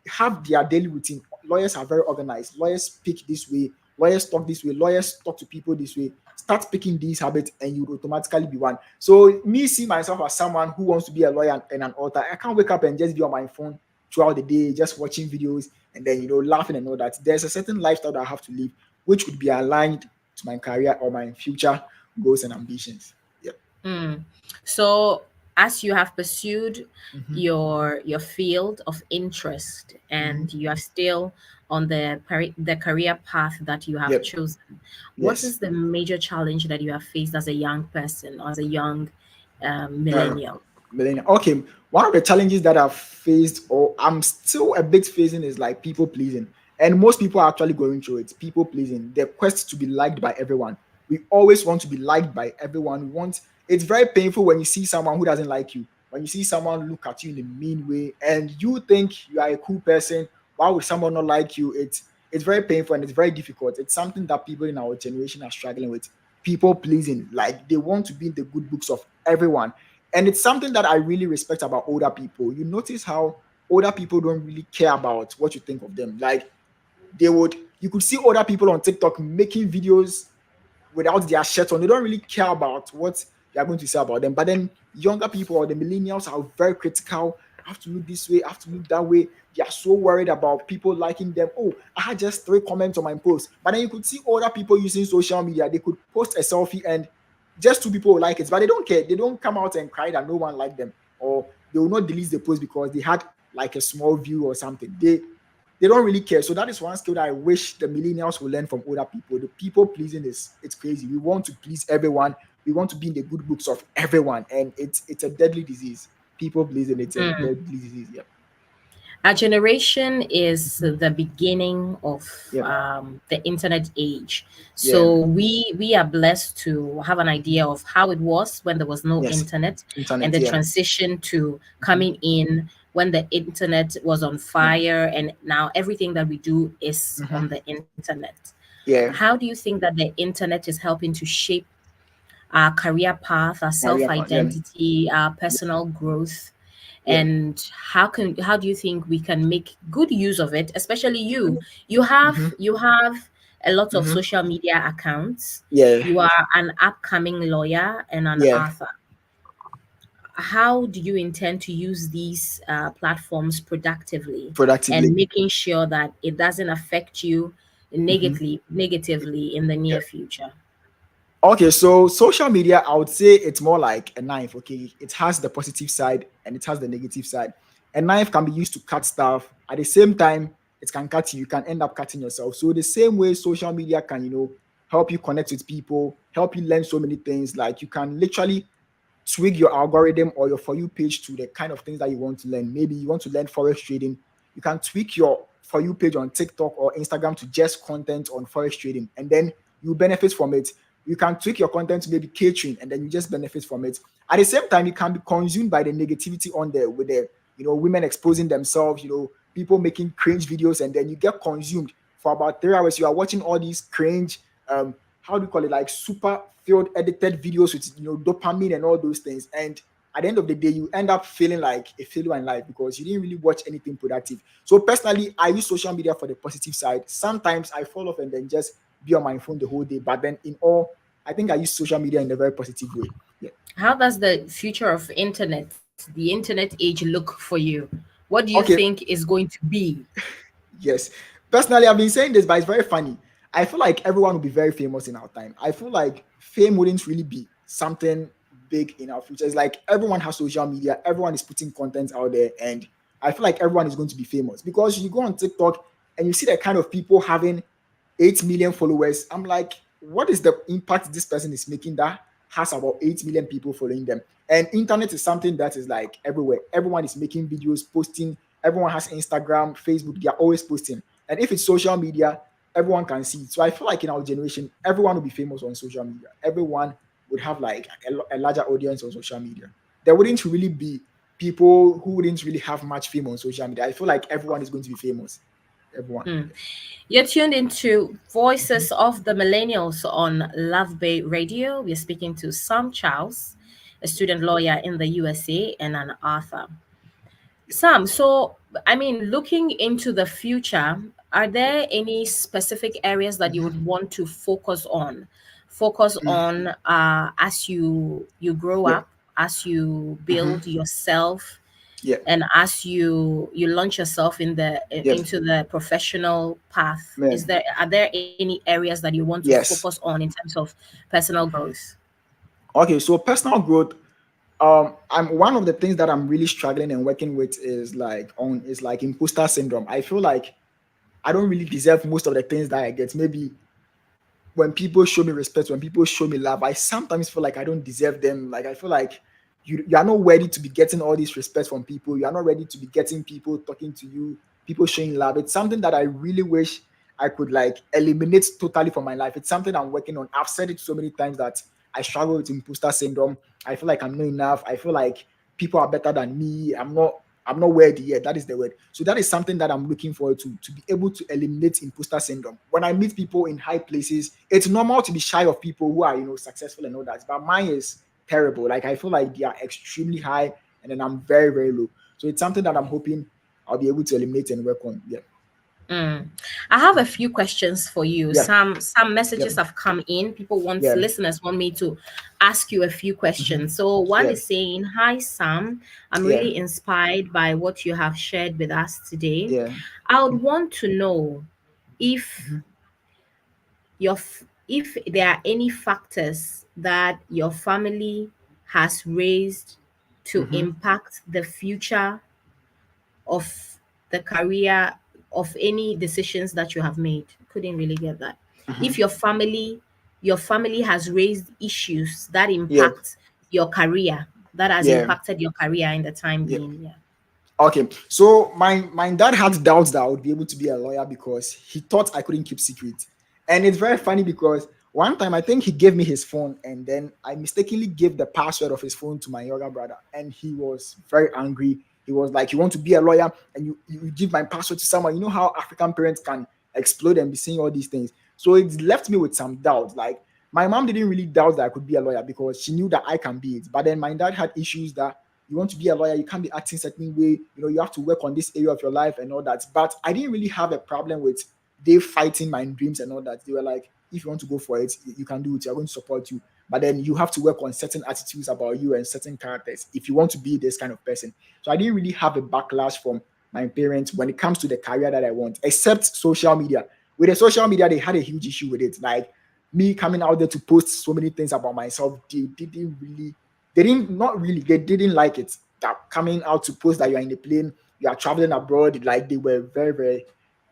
have their daily routine. Lawyers are very organized. Lawyers speak this way, lawyers talk this way, lawyers talk to people this way. Start picking these habits and you automatically be one. So me see myself as someone who wants to be a lawyer and an author. I can't wake up and just be on my phone throughout the day, just watching videos and then laughing and all that. There's a certain lifestyle that I have to live, which could be aligned to my career or my future goals and ambitions. Yeah. Mm. So, as you have pursued Mm-hmm. your field of interest Mm-hmm. and you are still on the career path that you have Yep. chosen, what Yes. is the major challenge that you have faced as a young person, as a young Uh, millennial? Millennial. Okay, one of the challenges that I've faced, or I'm still a bit facing, is like people pleasing. And most people are actually going through it. People pleasing, the quest to be liked by everyone. We always want to be liked by everyone. It's very painful when you see someone who doesn't like you, when you see someone look at you in a mean way, and you think you are a cool person. Why would someone not like you? It's very painful and it's very difficult. It's something that people in our generation are struggling with. People pleasing, like they want to be in the good books of everyone, and it's something that I really respect about older people. You notice how older people don't really care about what you think of them. Like you could see older people on TikTok making videos without their shirt on. They don't really care about what they are going to say about them. But then younger people or the millennials are very critical. I have to look this way, I have to look that way. They are so worried about people liking them. Oh, I had just 3 comments on my post. But then you could see older people using social media. They could post a selfie and just 2 people will like it. But they don't care. They don't come out and cry that no one liked them. Or they will not delete the post because they had like a small view or something. They don't really care. So that is one skill that I wish the millennials will learn from older people. The people pleasing it's crazy. We want to please everyone. We want to be in the good books of everyone, and it's a deadly disease. People pleasing, it's a Mm. deadly disease. Yep. Our generation is Mhm. the beginning of Yep. the internet age. Yeah. So we are blessed to have an idea of how it was when there was no Yes. internet, and Internet. the Yeah. transition to Mhm. coming in when the internet was on Yeah. fire, and now everything that we do is Mm-hmm. on the internet. Yeah. How do you think that the internet is helping to shape our career path, our self Career path. Yeah. identity, our Yeah. personal growth? Yeah. And how do you think we can make good use of it, especially you? Mm-hmm. You have a lot of Mm-hmm. social media accounts. Yeah. You are an upcoming lawyer and an Yeah. author. How do you intend to use these platforms productively Productively. and making sure that it doesn't affect you Mm-hmm. negatively in the Yeah. near future? Okay, so social media, I would say it's more like a knife. Okay, it has the positive side and it has the negative side. A knife can be used to cut stuff. At the same time, it can cut you. You can end up cutting yourself. So the same way social media can, help you connect with people, help you learn so many things. Like you can literally tweak your algorithm or your for you page to the kind of things that you want to learn. Maybe you want to learn forex trading. You can tweak your for you page on TikTok or Instagram to just content on forex trading, and then you benefit from it. You can tweak your content to maybe catering, and then you just benefit from it. At the same time, you can be consumed by the negativity on there with the women exposing themselves, people making cringe videos, and then you get consumed for about 3 hours. You are watching all these cringe, how do you call it, like super filled edited videos with dopamine and all those things. And at the end of the day, you end up feeling like a failure in life because you didn't really watch anything productive. So personally, I use social media for the positive side. Sometimes I fall off and then just be on my phone the whole day. But then in all, I think I use social media in a very positive way. Yeah. How does the future of the internet age look for you? What do you Okay. think is going to be? Yes. Personally, I've been saying this, but it's very funny. I feel like everyone will be very famous in our time. I feel like fame wouldn't really be something big in our future. It's like everyone has social media, everyone is putting content out there, and I feel like everyone is going to be famous because you go on TikTok and you see the kind of people having 8 million followers. I'm like, what is the impact this person is making that has about 8 million people following them? And internet is something that is like everywhere. Everyone is making videos, posting. Everyone has Instagram, Facebook. They are always posting. And if it's social media, everyone can see it. So I feel like in our generation, everyone will be famous on social media. Everyone would have like a larger audience on social media. There wouldn't really be people who wouldn't really have much fame on social media. I feel like everyone is going to be famous. Everyone. Hmm. You're tuned into Mhm. Voices of the Millennials on Love Bay Radio. We're speaking to Sam Charles, a student lawyer in the USA and an author. Sam, so I mean, looking into the future, are Yeah. there any specific areas that you Mhm. would want to focus on? Focus Mm. on as you grow Yeah. up, as you Mhm. build yourself, Yeah. and as you launch yourself Yeah. into the professional path. Man. Are there any areas that you want to focus Yes. on in terms of personal growth? Okay. So personal growth. I'm one of the things that I'm really struggling and working with is like imposter syndrome. I feel like I don't really deserve most of the things that I get. Maybe when people show me respect, when people show me love, I sometimes feel like I don't deserve them. Like I feel like you are not ready to be getting all this respect from people. You are not ready to be getting people talking to you, people showing love. It's something that I really wish I could like eliminate totally from my life. It's something I'm working on. I've said it so many times that I struggle with imposter syndrome. I feel like I'm not enough. I feel like people are better than me. I'm not worthy yet. That is the word. So that is something that I'm looking forward to be able to eliminate imposter syndrome. When I meet people in high places, it's normal to be shy of people who are, successful and all that. But mine is terrible. Like I feel like they are extremely high and then I'm very, very low. So it's something that I'm hoping I'll be able to eliminate and work on. Yeah. Mm. I have a few questions for you. Yeah. Some Yeah. messages have come in. Yeah. Listeners want me to ask you a few Hmm. questions. So one Yeah. is saying, "Hi Sam, I'm Yeah. really inspired by what you have shared with us today. Yeah. I would want to know if Hmm. if there are any factors that your family has raised to Hmm. impact the future of the career of any decisions that you have made." Couldn't really get that. Hmm. If your family has raised issues that Yeah. impact your career, that has Yeah. impacted your career in the time Yeah. being. Yeah. Okay, so my dad had doubts that I would be able to be a lawyer because he thought I couldn't keep secret. And it's very funny because one time I think he gave me his phone and then I mistakenly gave the password of his phone to my younger brother and he was very angry. He was like, "You want to be a lawyer, and you give my password to someone." You know how African parents can explode and be saying all these things. So it left me with some doubt. Like, my mom didn't really doubt that I could be a lawyer because she knew that I can be it. But then my dad had issues that you want to be a lawyer, you can't be acting certain way. You have to work on this area of your life and all that. But I didn't really have a problem with they fighting my dreams and all that. They were like, if you want to go for it, you can do it. You're going to support you. But then you have to work on certain attitudes about you and certain characters if you want to be this kind of person. So I didn't really have a backlash from my parents when it comes to the career that I want, except social media. With the social media, they had a huge issue with it. Like, me coming out there to post so many things about myself, they didn't like it. That coming out to post that you're in the plane, you are traveling abroad, like they were very, very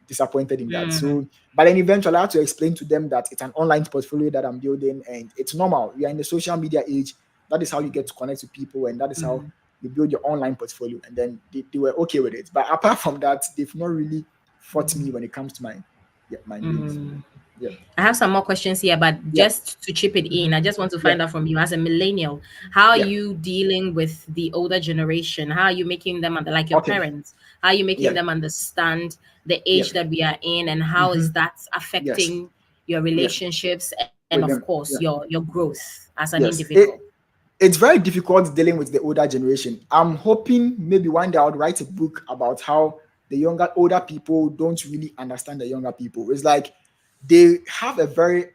disappointed in that. Mm, So, but then eventually I had to explain to them that it's an online portfolio that I'm building and it's normal. We are in the social media age. That is how you get to connect with people, and that is how mm, you build your online portfolio. And then they were okay with it. But apart from that, they've not really fought me when it comes to my dreams. mm. Yeah. I have some more questions here, but Yeah. just to chip it Hmm. in, I just want to Yeah. find out from you as a millennial, how are Yeah. you dealing with the older generation? How are you making them like your Okay. parents? How are you making Yeah. them understand the Yeah. age that we are in, and how Hmm. is that Yes. affecting your Yeah. relationships and of With them. course Yeah. your growth as an Yes. individual? It's very difficult dealing with the older generation. I'm hoping maybe one day I would write a book about how older people don't really understand the younger people. It's like they have a very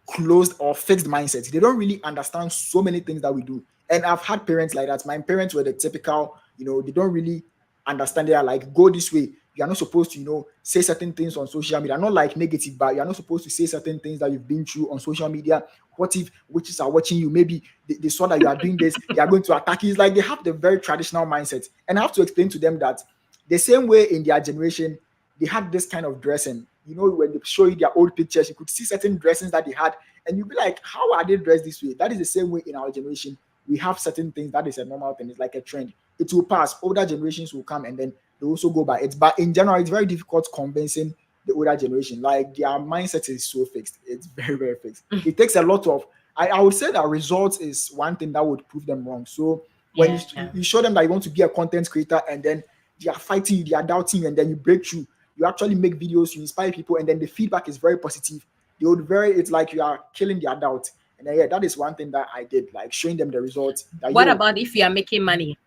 closed or fixed mindset. They don't really understand so many things that we do. And I've had parents like that. My parents were the typical, they don't really understand. They are like, go this way. You are not supposed to, say certain things on social media. Not like negative, but you are not supposed to say certain things that you've been through on social media. What if witches are watching you? Maybe they saw that you are doing this, they are going to attack you. It's like they have the very traditional mindset. And I have to explain to them that the same way in their generation, they had this kind of dressing. When they show you their old pictures, you could see certain dressings that they had, and you'll be like, how are they dressed this way? That is the same way in our generation. We have certain things that is a normal thing. It's like a trend. It will pass. Older generations will come and then they also go by it. But in general, it's very difficult convincing the older generation. Like, their mindset is so fixed. It's very, very fixed. It takes a lot of, I would say that results is one thing that would prove them wrong. So when Yeah. you show them that you want to be a content creator and then they are fighting you, they are doubting you, and then you break through, you actually make videos, you inspire people, and then the feedback is very positive. It's like you are killing their doubt. And then, yeah, that is one thing that I did, like showing them the results that, What yo, about if you are making money?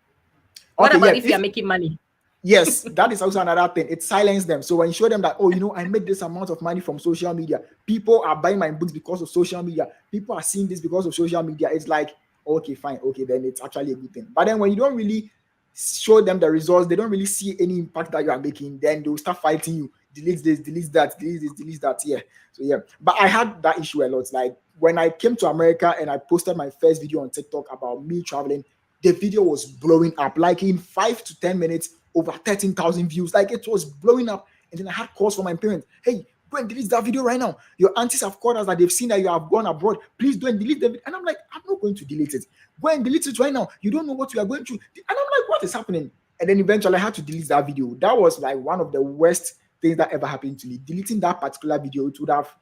What okay, about yeah, if you are if making money? yes, that is also another thing. It silenced them. So when you show them that, oh, I made this amount of money from social media, people are buying my books because of social media, people are seeing this because of social media, it's like, okay, fine, okay, then it's actually a good thing. But then when you don't really show them the results, they don't really see any impact that you are making, then they'll start fighting you. Delete this, delete that, delete this, delete that. Yeah. So yeah. But I had that issue a lot. Like, when I came to America and I posted my first video on TikTok about me traveling, the video was blowing up. Like, in 5 to 10 minutes, over 13,000 views. Like, it was blowing up. And then I had calls from my parents. Hey, go and delete that video right now. Your aunties have called us that they've seen that you have gone abroad. Please don't delete the video. And I'm like, I'm not going to delete it. Go and delete it right now. You don't know what you are going through. And I'm like, what is happening? And then eventually I had to delete that video. That was like one of the worst things that ever happened to me. Deleting that particular video, it would have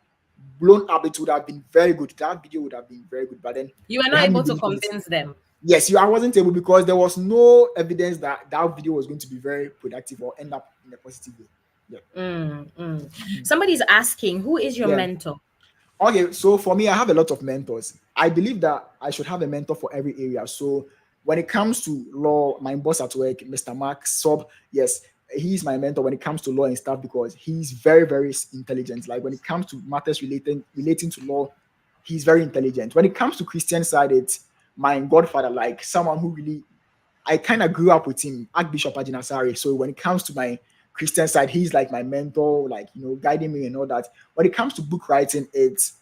blown up. It would have been very good. That video would have been very good. But then You are they not hadn't able to even finished it. convince them. Yes, I wasn't able because there was no evidence that that video was going to be very productive or end up in a positive way. Yeah. Mm, mm. Mhm. Somebody's asking, who is your Yeah. mentor? Okay, so for me, I have a lot of mentors. I believe that I should have a mentor for every area. So when it comes to law, my boss at work, Mr. Mark Sob, yes, he's my mentor when it comes to law and stuff because he's very, very intelligent. Like, when it comes to matters relating to law, he's very intelligent. When it comes to Christian side, it's my godfather, like someone who really, I kind of grew up with him, Archbishop Ajinasari. So when it comes to my Christian side, he's like my mentor, like, guiding me and all that. When it comes to book writing, it's,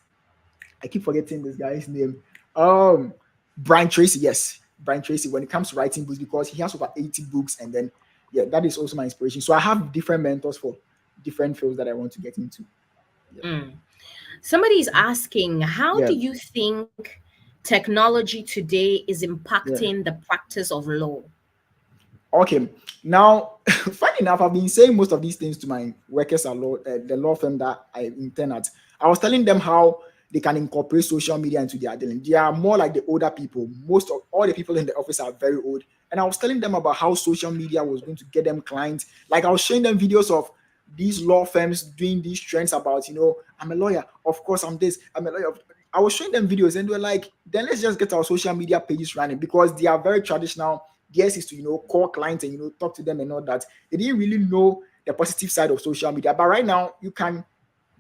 I keep forgetting this guy's name. Um, Brian Tracy, yes, Brian Tracy. When it comes to writing books, because he has over 80 books, and then, yeah, that is also my inspiration. So I have different mentors for different fields that I want to get into. Yeah, Mm. Somebody's asking, how yeah, do you think technology today is yeah. impacting the practice of law? Okay. Now, funny enough, I've been saying most of these things to my workers at law, the law firm that I intern at. I was telling them how they can incorporate social media into their dealing. They are more like the older people. Most of all the people in the office are very old. And I was telling them about how social media was going to get them clients. Like I was showing them videos of these law firms doing these trends about, I'm a lawyer, of course I'm this, I'm a lawyer. I was showing them videos and they were like, then let's just get our social media pages running, because they are very traditional. Theirs is to, call clients and, talk to them and all that. They didn't really know the positive side of social media. But right now, you can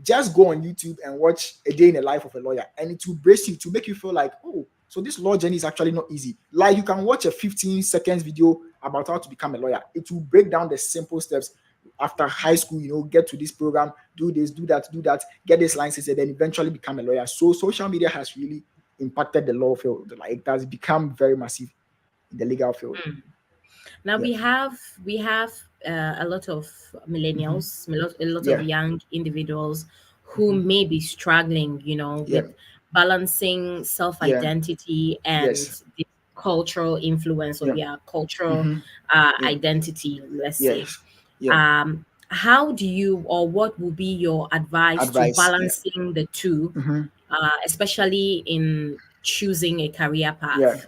just go on YouTube and watch a day in the life of a lawyer, and it will brace you to make you feel like, oh, so this law journey is actually not easy. Like you can watch a 15 seconds video about how to become a lawyer. It will break down the simple steps after high school, get to this program, do this, do that, get this license, and then eventually become a lawyer. So social media has really impacted the law field. Like it has become very massive in the legal field. Mm. Now Yeah. we have a lot of Mm-hmm. millennials, a lot of Yeah. young individuals who Mm-hmm. may be struggling, Yeah. with balancing Yeah. self-identity and Yes. the cultural influence of Yeah. their cultural Mm-hmm. Yeah. identity, let's say. Yes. Yeah. How do you, or what will be your advice to Advice. Yeah. balancing the two, Mm-hmm. especially in choosing a career Yeah. path?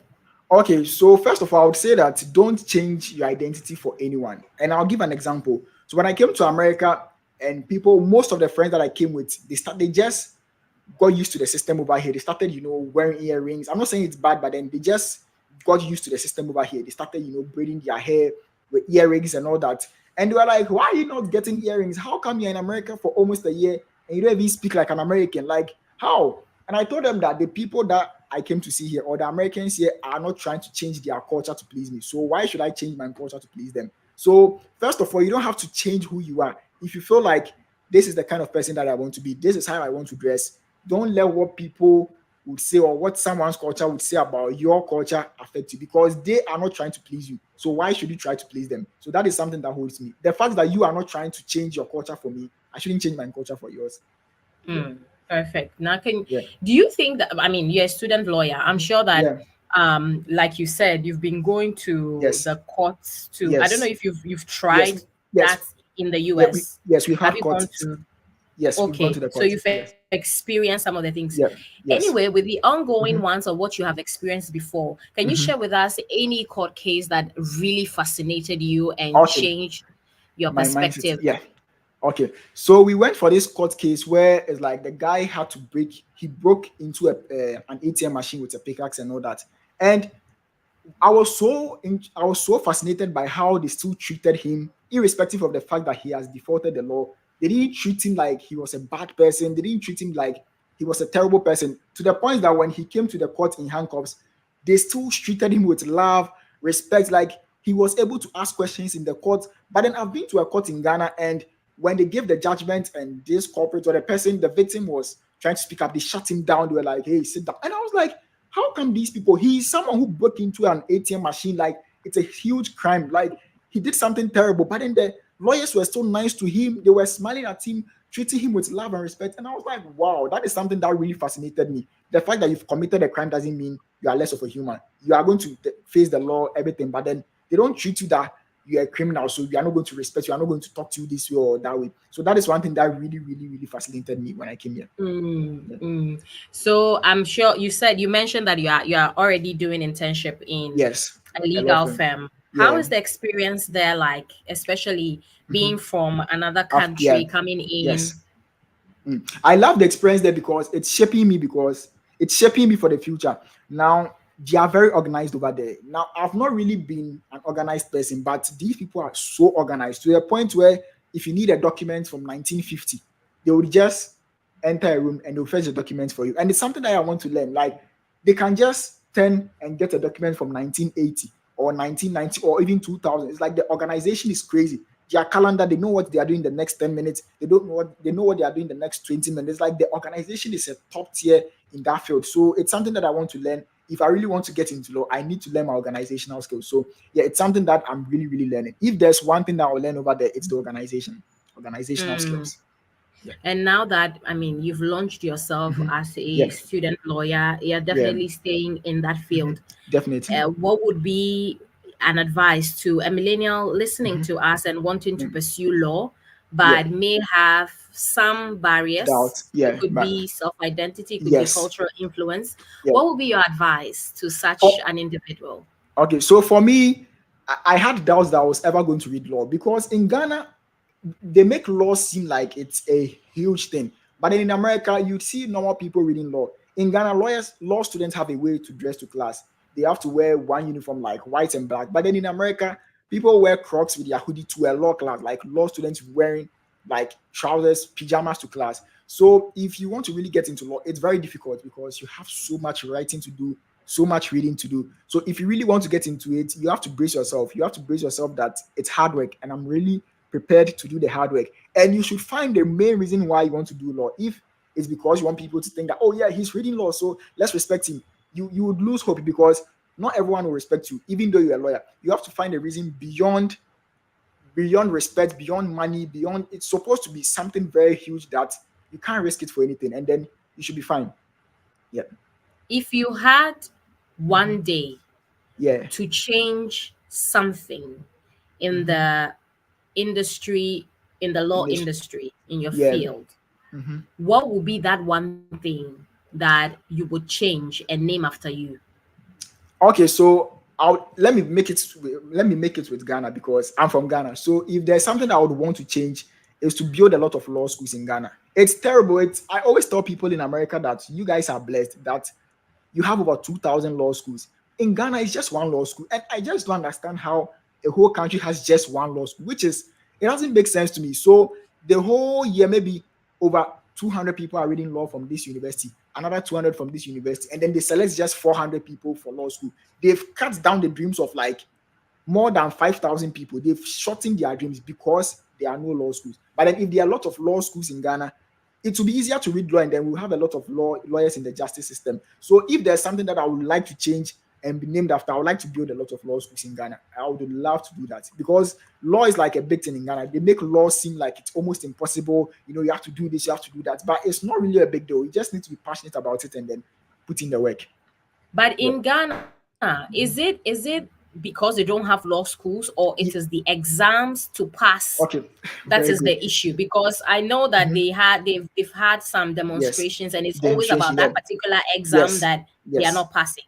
Okay, so first of all, I would say that don't change your identity for anyone. And I'll give an example. So when I came to America, and most of the friends that I came with, they just got used to the system over here. They started, wearing earrings. I'm not saying it's bad, but then they just got used to the system over here. They started, braiding their hair with earrings and all that. And they were like, why are you not getting earrings? How come you're in America for almost a year and you don't even speak like an American? Like, how? And I told them that the people that I came to see here, or the Americans here, are not trying to change their culture to please me. So why should I change my culture to please them? So first of all, you don't have to change who you are. If you feel like this is the kind of person that I want to be, this is how I want to dress, don't let what people would say or what someone's culture would say about your culture affect you, because they are not trying to please you. So why should you try to please them? So that is something that holds me. The fact that you are not trying to change your culture for me, I shouldn't change my culture for yours. Yeah. Hmm. Perfect. Now, Yeah. do you think that, I mean, you're a student lawyer. I'm Mhm. sure that, Yeah. like you said, you've been going to Yes. the courts to, I don't know Yes. if you've Yes. tried Yes. that in the Yeah. US. Yes. We've Have had you court. gone to? Yes. We've gone Okay, to the so court. you've Yes. experienced some of the things. Yeah. Anyway, Yes. with the ongoing Mm-hmm. ones or what you have experienced before, can you Mm-hmm. share with us any court case that really fascinated you and Okay. changed your My mindset. perspective? Yeah. Okay, so we went for this court case where it's like the guy had to he broke into an ATM machine with a pickaxe and all that. And I was so fascinated by how they still treated him, irrespective of the fact that he has defaulted the law. They didn't treat him like he was a bad person. They didn't treat him like he was a terrible person. To the point that when he came to the court in handcuffs, they still treated him with love, respect. Like he was able to ask questions in the court. But then I've been to a court in Ghana, and when they gave the judgment, and this corporate or the person, the victim was trying to speak up, they shut him down. They were like, "Hey, sit down." And I was like, how come these people, he is someone who broke into an ATM machine, like it's a huge crime, like he did something terrible, but then the lawyers were so nice to him, they were smiling at him, treating him with love and respect. And I was like, wow, that is something that really fascinated me. The fact that you've committed a crime doesn't mean you are less of a human. You are going to face the law, everything, but then they don't treat you that you're a criminal, so we are not going to respect you, are not going to talk to you this way or that way. So that is one thing that really, really, really fascinated me when I came here. Mm, Yeah. mm. So I'm sure you mentioned that you are already doing internship in Yes, a a law legal firm. firm. How Yeah. is the experience there like, especially Mm-hmm. being from another Yeah. country coming in? Yes. I love the experience there because it's shaping me for the future. Now they are very organized over there. Now I've not really been an organized person, but these people are so organized to the point where if you need a document from 1950, they will just enter a room and they'll fetch the document for you. And it's something that I want to learn. Like they can just turn and get a document from 1980 or 1990 or even 2000. It's like the organization is crazy. Their calendar, they know what they are doing the next 10 minutes. They know what they are doing the next 20 minutes. Like the organization is a top tier in that field. So it's something that I want to learn. If I really want to get into law, I need to learn my organizational skills. So yeah, it's something that I'm really, really learning. If there's one thing that I'll learn over there, it's the organizational Mm. skills. Yeah. And now that, I mean, you've launched yourself Mhm. as a Yeah. student lawyer, you're Yeah. definitely staying in that Mhm. field. Definitely. What would be an advice to a millennial listening Mhm. to us and wanting to Mm. pursue law, Yeah. but may have some barriers? Doubt. It Yeah. could But be self identity, it could be yes. cultural influence. Yeah. What would be your advice to such Oh, an individual? okay. So for me, I had doubts that I was ever going to read law, because in Ghana they make law seem like it's a huge thing. But then in America, you see normal people reading law. In Ghana, law students have a way to dress to class. They have to wear one uniform, like white and black. But then in America, people wear Crocs with their hoodie to a law class, like law students wearing like trousers, pajamas to class. So if you want to really get into law, it's very difficult because you have so much writing to do, so much reading to do. So if you really want to get into it, you have to brace yourself. You have to brace yourself that it's hard work, and I'm really prepared to do the hard work. And you should find the main reason why you want to do law. If it's because you want people to think that, oh yeah, he's reading law, so let's respect him, you would lose hope, because not everyone will respect you, even though you're a lawyer. You have to find a reason beyond respect, beyond money, beyond, it's supposed to be something very huge that you can't risk it for anything, and then you should be fine. Yeah. If you had Mm-hmm. one day Yeah. to change something in Mm-hmm. the industry, in the law Industry. industry, in your Yeah. field, Mm-hmm. what would be that one thing that you would change and name after you? Okay, so I'll let me make it with Ghana, because I'm from Ghana. So if there's something I would want to change, is to build a lot of law schools in Ghana. It's terrible. It's I always tell people in America that you guys are blessed that you have about 2,000 law schools. In Ghana, it's just one law school. And I just don't understand how a whole country has just one law school, which is, it doesn't make sense to me. So the whole year, maybe over 200 people are reading law from this university, another 200 from this university, and then they select just 400 people for law school. They've cut down the dreams of like more than 5,000 people. They've shortened their dreams because there are no law schools. But then if there are a lot of law schools in Ghana, it will be easier to read law, and then we'll have a lot of lawyers in the justice system. So if there's something that I would like to change and be named after, I would like to build a lot of law schools in Ghana. I would love to do that, because law is like a big thing in Ghana. They make law seem like it's almost impossible. You have to do this, you have to do that. But it's not really a big deal. You just need to be passionate about it and then put in the work. But Yeah. in Ghana, is it because they don't have law schools, or it is the exams to pass Okay. that is Very the good. issue? Because I know that Mhm. they've had some Yes. demonstrations, and it's always about Demonstration. Yeah. that particular exam Yes. that they are Yes. not passing.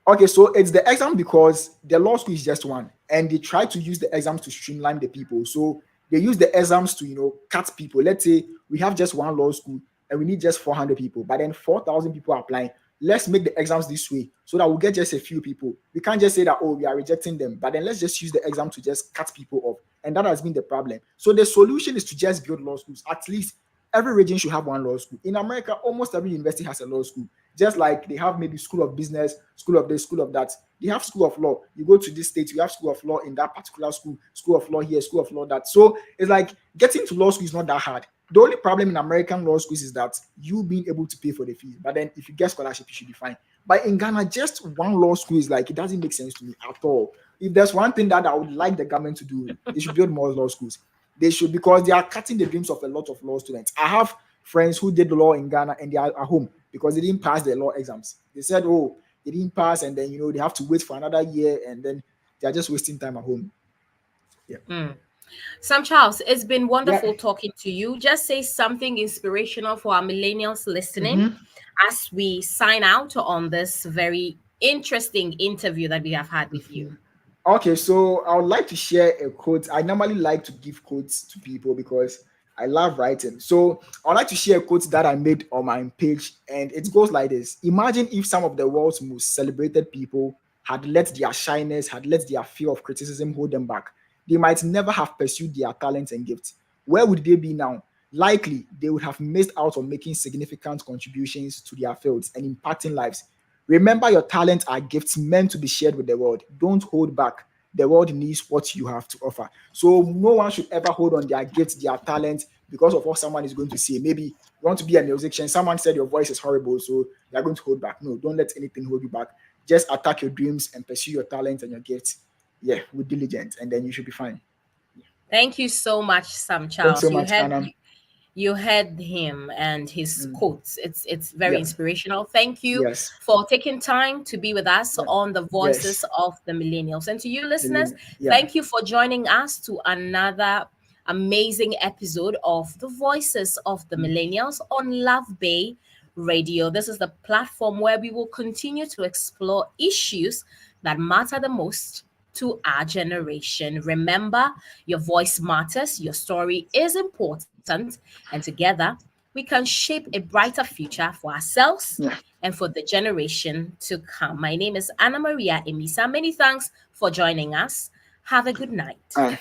Okay, so it's the exam, because the law school is just one, and they try to use the exams to streamline the people. So they use the exams to cut people. Let's say we have just one law school and we need just 400 people, but then 4,000 people are applying. Let's make the exams this way so that we'll get just a few people. We can't just say that, oh, we are rejecting them, but then let's just use the exam to just cut people off. And that has been the problem. So the solution is to just build law schools. At least every region should have one law school. In America, almost every university has a law school. Just like they have maybe school of business, school of this, school of that. They have school of law. You go to this state, you have school of law in that particular school, school of law here, school of law that. So it's like getting to law school is not that hard. The only problem in American law schools is that you being able to pay for the fees. But then if you get scholarship, you should be fine. But in Ghana, just one law school is like, it doesn't make sense to me at all. If there's one thing that I would like the government to do, they should build more law schools. They should, because they are cutting the dreams of a lot of law students. I have friends who did law in Ghana and they are at home because they didn't pass their law exams. They said, oh, they didn't pass, and then they have to wait for another year, and then they're just wasting time at home. Yeah. Mm. Sam Charles, it's been Yeah. wonderful talking to you. Just say something inspirational for our millennials listening Mm-hmm. as we sign out on this very interesting interview that we have had with you. Okay, so I would like to share a quote. I normally like to give quotes to people because I love writing. So I would like to share a quote that I made on my page, and it goes like this: Imagine if some of the world's most celebrated people had let their shyness, had let their fear of criticism hold them back. They might never have pursued their talents and gifts. Where would they be now? Likely, they would have missed out on making significant contributions to their fields and impacting lives. Remember, your talents are gifts meant to be shared with the world. Don't hold back. The world needs what you have to offer. So no one should ever hold on their gifts, their talents, because of what someone is going to say. Maybe you want to be a musician, someone said your voice is horrible, so you're going to hold back. No, don't let anything hold you back. Just attack your dreams and pursue your talents and your gifts. Yeah, with diligence, and then you should be fine. Thank you so much, Sam Thanks so Charles. much, Anna. You heard him and his Mm, quotes. It's very yeah. inspirational. Thank you Yes. for taking time to be with us Yeah. on the Voices Yes. of the Millennials. And to you listeners, Yeah. thank you for joining us to another amazing episode of the Voices of the Mm. Millennials on Love Bay Radio. This is the platform where we will continue to explore issues that matter the most to our generation. Remember, your voice matters, your story is important, and together we can shape a brighter future for ourselves Yeah. and for the generation to come. My name is Annamaria Amissah. Many thanks for joining us. Have a good night. All right.